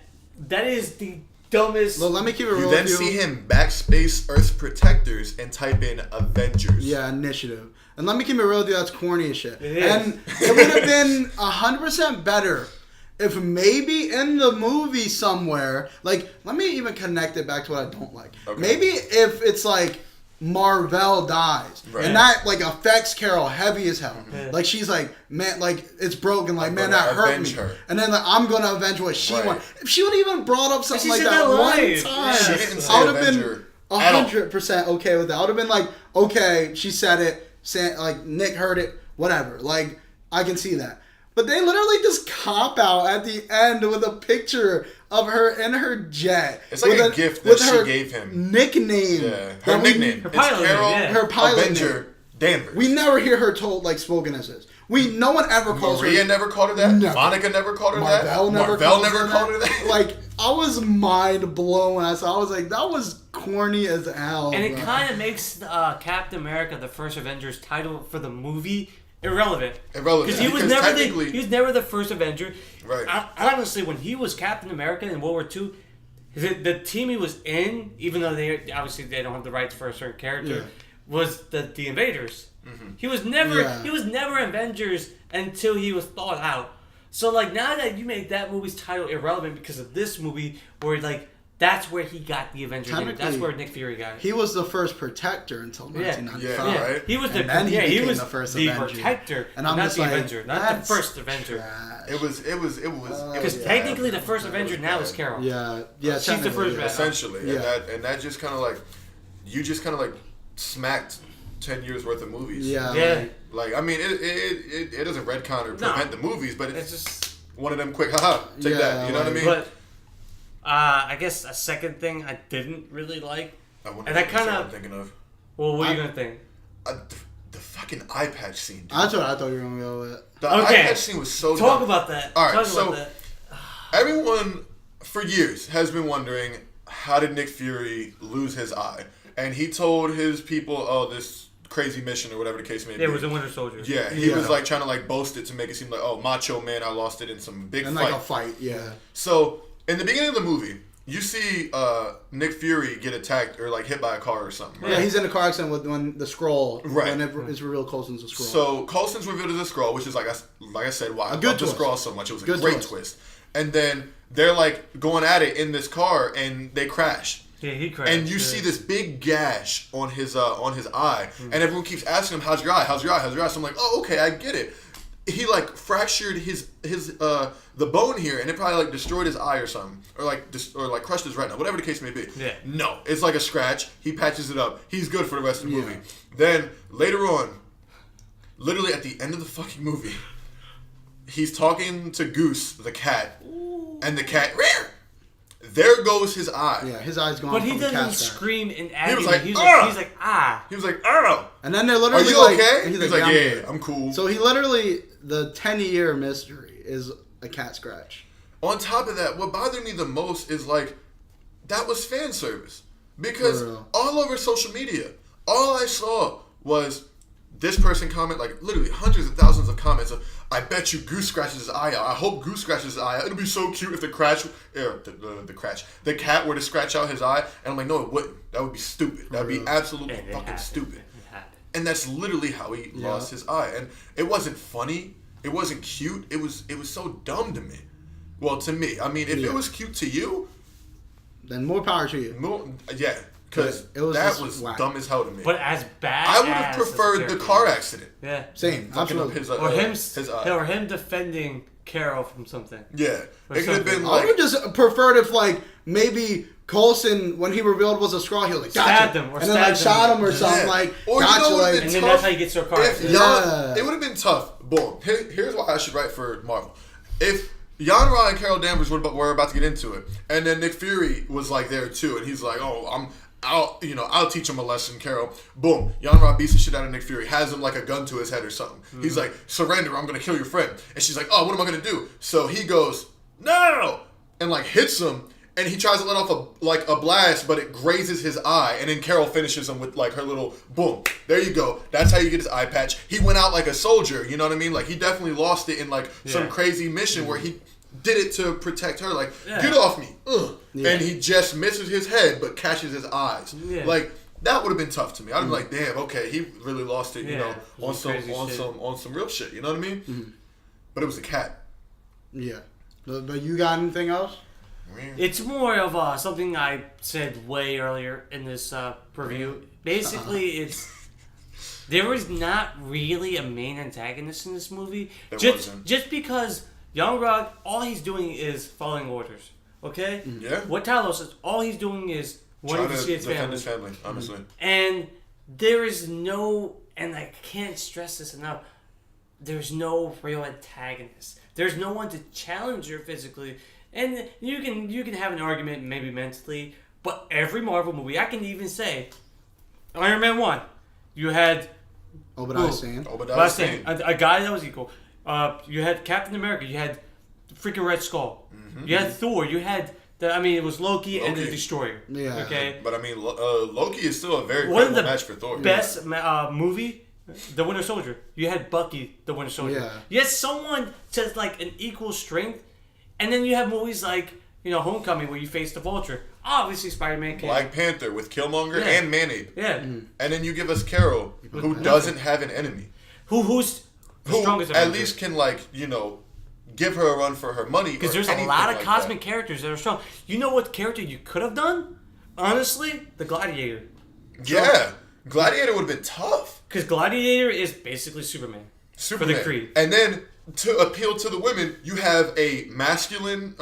is the dumbest.
Well, let me keep it real.
You then see him backspace Earth's Protectors and type in Avengers.
Yeah, Initiative. And let me keep it real with you. That's corny as shit.
It is.
And it would have been 100% better if maybe in the movie somewhere, like, let me even connect it back to what I don't like. Okay. Maybe if it's like Marvel dies, and that like affects Carol heavy as hell. Mm-hmm. Like she's like, man, like it's broken. Like, man, that hurt me. Her. And then like, I'm gonna avenge what she wants. If she would have even brought up something like that one time, I would have been 100% okay with that. I would have been like, okay, she said it. Like Nick heard it. Whatever. Like I can see that. But they literally just cop out at the end with a picture of her in her jet.
It's like a gift that she gave him.
Nickname.
Yeah. Her nickname.
Her pilot
Carol,
name.
Her pilot
Avenger
name.
Danvers.
We never hear her told spoken as this. No one ever calls her.
Maria never called her that.
Never.
Monica never called her that.
Marvel never
called her that.
I was mind blown when I saw. I was like, that was corny as hell.
And it kind of makes Captain America: The First Avengers title for the movie irrelevant. Because he was never the first Avenger.
Right.
Honestly, when he was Captain America in World War II, the team he was in, even though they don't have the rights for a certain character, was the Invaders. Mm-hmm. He was never Avengers until he was thawed out. So now that you made that movie's title irrelevant because of this movie, where that's where he got the Avengers name. That's where Nick Fury got it.
He was the first Protector until 1995.
Yeah, right.
He was
the first Avenger.
Protector,
and I'm
not
just
the
like,
Avenger, not the first Avenger.
Trash.
It was
because technically the first Avenger now is Carol.
Yeah,
she's the first.
Essentially, and that just kind of you just kind of smacked 10 years worth of movies.
Yeah.
I mean, it doesn't retcon or prevent the movies, but it's just one of them quick, take that. You know what I mean?
But I guess a second thing I didn't really like, and I kind of
thinking of.
Well, what are you gonna think?
The fucking eye patch scene. Dude.
That's what I thought you were gonna go with.
The eye patch scene was so.
Talk
dumb.
about that.
All right, everyone for years has been wondering, how did Nick Fury lose his eye? And he told his people, this crazy mission or whatever the case may be.
It was a Winter Soldier.
Yeah, he was trying to boast it to make it seem like, macho man, I lost it in some big fight.
A fight, yeah.
So in the beginning of the movie, you see Nick Fury get attacked or hit by a car or something. Right?
Yeah, he's in a car accident when the Skrull.
Right.
When it's revealed Coulson's a Skrull.
So Coulson's revealed as a Skrull, which is like I said, why I love the Skrull so much. It was a great twist. And then they're going at it in this car, and they crash.
Yeah, he crashed.
And you see this big gash on his eye, and everyone keeps asking him, "How's your eye? How's your eye? How's your eye?" So I'm like, "Oh, okay, I get it." He fractured his the bone here, and it probably destroyed his eye or something, or crushed his retina, whatever the case may be.
Yeah.
No, it's like a scratch. He patches it up. He's good for the rest of the movie. Then later on, literally at the end of the fucking movie, he's talking to Goose, the cat, and the cat. There goes his eye.
Yeah, his eye's gone.
But he doesn't scream in agony.
He was like,
he's like, ah.
He was like, oh.
And then they're literally
Are you okay?
And
he's like, yeah, I'm cool.
So he literally, the 10-year mystery is a cat scratch.
On top of that, what bothered me the most is that was fan service. Because all over social media, all I saw was this person comment, literally hundreds of thousands of comments of, I bet you Goose scratches his eye out. I hope Goose scratches his eye out. It'll be so cute if the cat were to scratch out his eye. And I'm like, no, it wouldn't. That would be stupid. That would be absolutely fucking stupid. And that's literally how he lost his eye. And it wasn't funny. It wasn't cute. It was so dumb to me. Well, to me. I mean, if it was cute to you,
then more power to you.
Yeah. Because that was dumb as hell to me.
But as bad
I would have preferred the car accident.
Yeah.
Same. Absolutely.
Or him defending Carol from something.
Yeah. It could have been
I would just preferred if maybe Coulson, when he revealed was a Skrull, he was gotcha.
Stabbed him. Or
and then shot him or something
or
gotcha.
And then that's how you get to a car accident.
It would have been tough. Boom. Here's why I should write for Marvel. If Jan-Ra and Carol Danvers were about to get into it, and then Nick Fury was there too, and he's like, I'll teach him a lesson, Carol. Boom. Jan-Ra beats the shit out of Nick Fury, has him a gun to his head or something. Mm-hmm. He's like, surrender, I'm going to kill your friend. And she's like, oh, what am I going to do? So he goes, no! And hits him, and he tries to let off a blast, but it grazes his eye, and then Carol finishes him with her little boom. There you go. That's how you get his eye patch. He went out like a soldier, you know what I mean? He definitely lost it in some crazy mission where he did it to protect her. Get off me. Yeah. And he just misses his head, but catches his eyes. Yeah. That would have been tough to me. I'd be like, damn, okay, he really lost it, on some real shit. You know what I mean? Mm-hmm. But it was a cat.
Yeah. But you got anything else?
It's more of something I said way earlier in this preview. Basically, there was not really a main antagonist in this movie. Just because Young Rock, all he's doing is following orders. Okay?
Yeah.
What Talos says, all he's doing is wanting to see his family.
Honestly.
And there is no, and I can't stress this enough, there's no real antagonist. There's no one to challenge her physically. And you can have an argument maybe mentally, but every Marvel movie, I can even say, Iron Man 1, you had
Obadiah Stane.
Obadiah Stane.
A guy that was equal. You had Captain America. You had the freaking Red Skull. Mm-hmm. You had Thor. You had it was Loki and the Destroyer.
Yeah.
Okay.
But Loki is still a very credible match for Thor.
Best movie. The Winter Soldier. You had Bucky, the Winter Soldier.
Yeah.
You had someone to like an equal strength, and then you have movies like Homecoming where you face the Vulture. Obviously, Spider-Man came.
Black Panther with Killmonger and Man-Ape.
Yeah.
And then you give us Carol, who doesn't have an enemy.
Who's the strongest
at least can give her a run for her money.
Because there's a lot of cosmic characters that are strong. You know what character you could have done? Honestly, the Gladiator.
Yeah. Gladiator would have been tough.
Because Gladiator is basically Superman. For the Creed.
And then, to appeal to the women, you have a masculine,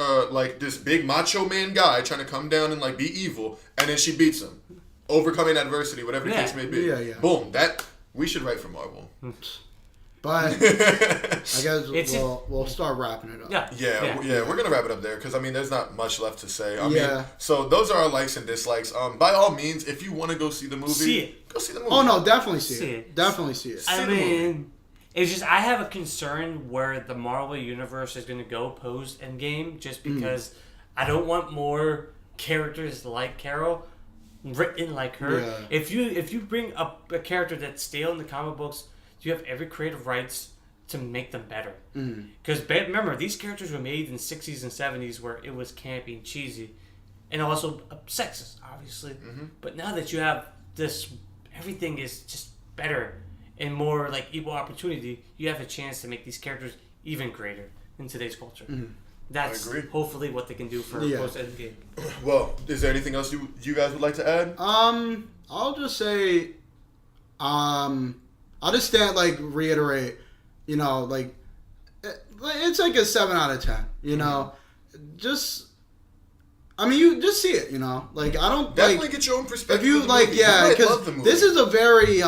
this big macho man guy trying to come down and, be evil, and then she beats him. Overcoming adversity, whatever the case may be.
Yeah.
Boom. We should write for Marvel.
But I guess we'll start wrapping it up.
Yeah, we're going to wrap it up there because, there's not much left to say. So those are our likes and dislikes. By all means, if you want to go see the movie, go see the movie.
Oh, no, definitely see it. Definitely see it.
It's just I have a concern where the Marvel Universe is going to go post-Endgame just because I don't want more characters like Carol written like her.
Yeah.
If you bring up a character that's stale in the comic books, you have every creative rights to make them better. Because remember, these characters were made in the 60s and 70s where it was campy and cheesy. And also sexist, obviously. But now that you have this, everything is just better and more equal opportunity, you have a chance to make these characters even greater in today's culture. That's hopefully what they can do for post-Endgame.
Well, is there anything else you guys would like to add?
I'll just say, I'll just reiterate, it's like a 7 out of 10, you just see it, I don't
definitely get your own perspective.
If you because this is a very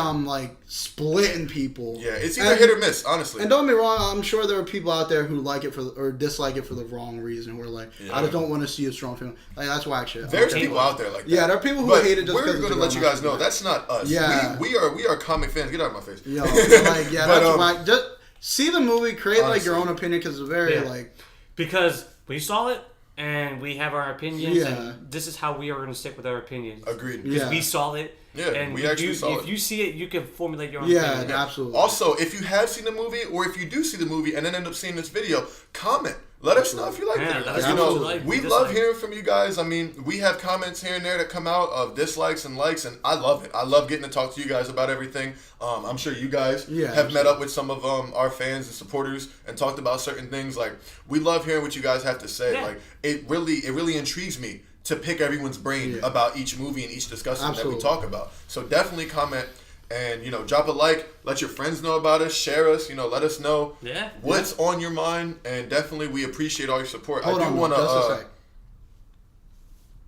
splitting people.
Yeah, it's either hit or miss, honestly.
And don't get me wrong, I'm sure there are people out there who like it or dislike it for the wrong reason. Who are I just don't want to see a strong film. That's whack shit.
There's people out there like that.
Yeah, there are people who hate it just because
we're going to let you guys know that's not us.
Yeah,
we are comic fans. Get out of my face.
Yo, that's whack. Just see the movie, create your own opinion because it's very
because we saw it. And we have our opinions, and this is how we are going to stick with our opinions.
Agreed.
Because we saw it.
Yeah,
and
we actually saw it.
If you see it, you can formulate your own opinion.
Yeah, absolutely.
Also, if you have seen the movie, or if you do see the movie and then end up seeing this video, comment. Let us know if you like it. We love hearing from you guys. We have comments here and there that come out of dislikes and likes, and I love it. I love getting to talk to you guys about everything. I'm sure you guys have met up with some of our fans and supporters and talked about certain things. We love hearing what you guys have to say. Yeah. It really intrigues me to pick everyone's brain about each movie and each discussion that we talk about. So definitely comment. And, drop a like, let your friends know about us, share us, let us know what's on your mind. And definitely we appreciate all your support.
Hold on, just a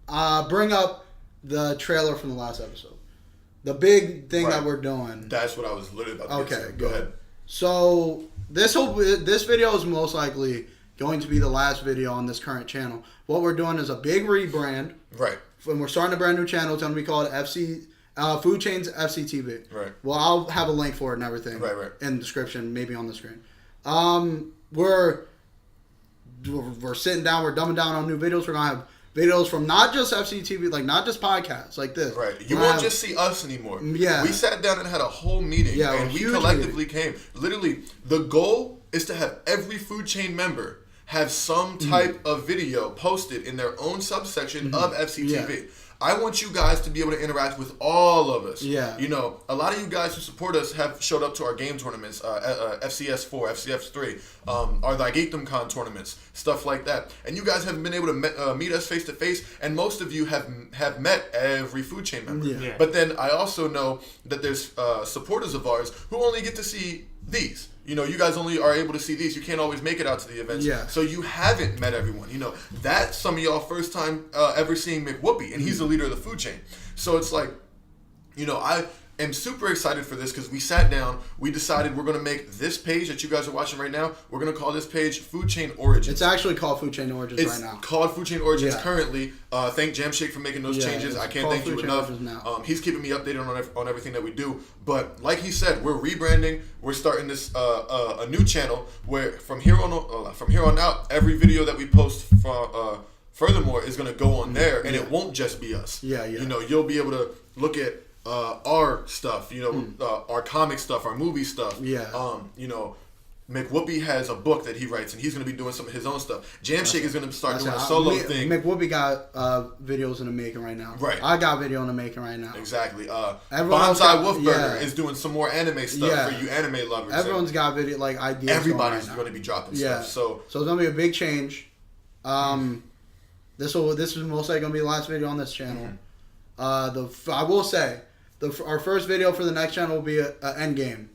sec. Bring up the trailer from the last episode. The big thing that we're doing.
That's what I was literally about to get to. Go ahead.
So this video is most likely going to be the last video on this current channel. What we're doing is a big rebrand.
Right.
When we're starting a brand new channel, it's going to be called Food Chains FCTV.
Right.
Well, I'll have a link for it and everything.
Right.
In the description, maybe on the screen. We're sitting down. We're dumbing down on new videos. We're gonna have videos from not just FCTV, not just podcasts like this.
Right. You won't just see us anymore.
Yeah.
We sat down and had a whole meeting. Yeah. And we collectively came. Literally, the goal is to have every food chain member have some type of video posted in their own subsection of FCTV. Yeah. I want you guys to be able to interact with all of us.
Yeah.
A lot of you guys who support us have showed up to our game tournaments, FCS 4, FCS 3, our Thygatham tournaments, stuff like that. And you guys have been able to meet us face to face, and most of you have met every food chain member.
Yeah.
But then I also know that there's supporters of ours who only get to see these. You guys only are able to see these. You can't always make it out to the events.
Yeah.
So you haven't met everyone. That's some of y'all first time ever seeing McWhoopi, and he's the leader of the food chain. So it's am super excited for this because we sat down, we decided we're going to make this page that you guys are watching right now, we're going to call this page Food Chain Origins.
It's actually called Food Chain Origins right now. It's
called Food Chain Origins currently. Thank Jamshake for making those changes. I can't thank you enough. He's keeping me updated on everything that we do. But like he said, we're rebranding. We're starting this a new channel where from here on out, every video that we post from furthermore is going to go on there, and it won't just be us. You know, you'll be able to look at our stuff, you know, our comic stuff, our movie stuff. You know, McWhoopi has a book that he writes, and he's going to be doing some of his own stuff. Jamshake is going to start doing a solo thing.
McWhoopi got videos in the making right now.
Right.
I got video in the making right now.
Exactly. Bonsai Wolfburger is doing some more anime stuff for you anime lovers.
Everyone's got video like ideas.
Everybody's going to be dropping stuff. So
it's going to be a big change. This is most likely going to be the last video on this channel. I will say our first video for the next channel will be a Endgame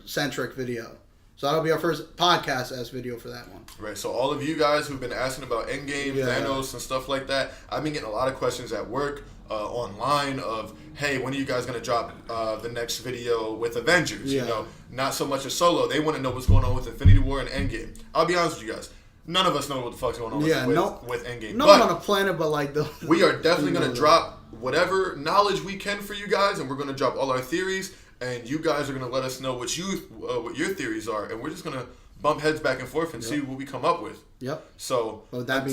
centric video. So that'll be our first podcast-esque video for that one.
Right. So all of you guys who've been asking about Endgame, Thanos, and stuff like that, I've been getting a lot of questions at work, online of, hey, when are you guys going to drop the next video with Avengers? You know, not so much a solo. They want to know what's going on with Infinity War and Endgame. I'll be honest with you guys. None of us know what the fuck's going on with Endgame.
No one on the planet, but like
we are definitely going to drop whatever knowledge we can for you guys, and we're going to drop all our theories. And you guys are going to let us know what your theories are. And we're just going to bump heads back and forth and see what we come up with. So,
with that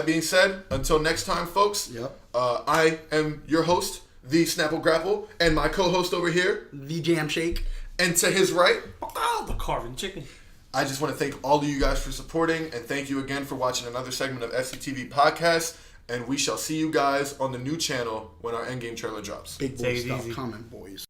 being said, until next time, folks, I am your host, the Snapple Grapple, and my co-host over here,
the Jamshake.
And to his right,
the Carving Chicken.
I just want to thank all of you guys for supporting. And thank you again for watching another segment of FCTV Podcast. And we shall see you guys on the new channel when our Endgame trailer drops.
Big boy stuff coming, boys.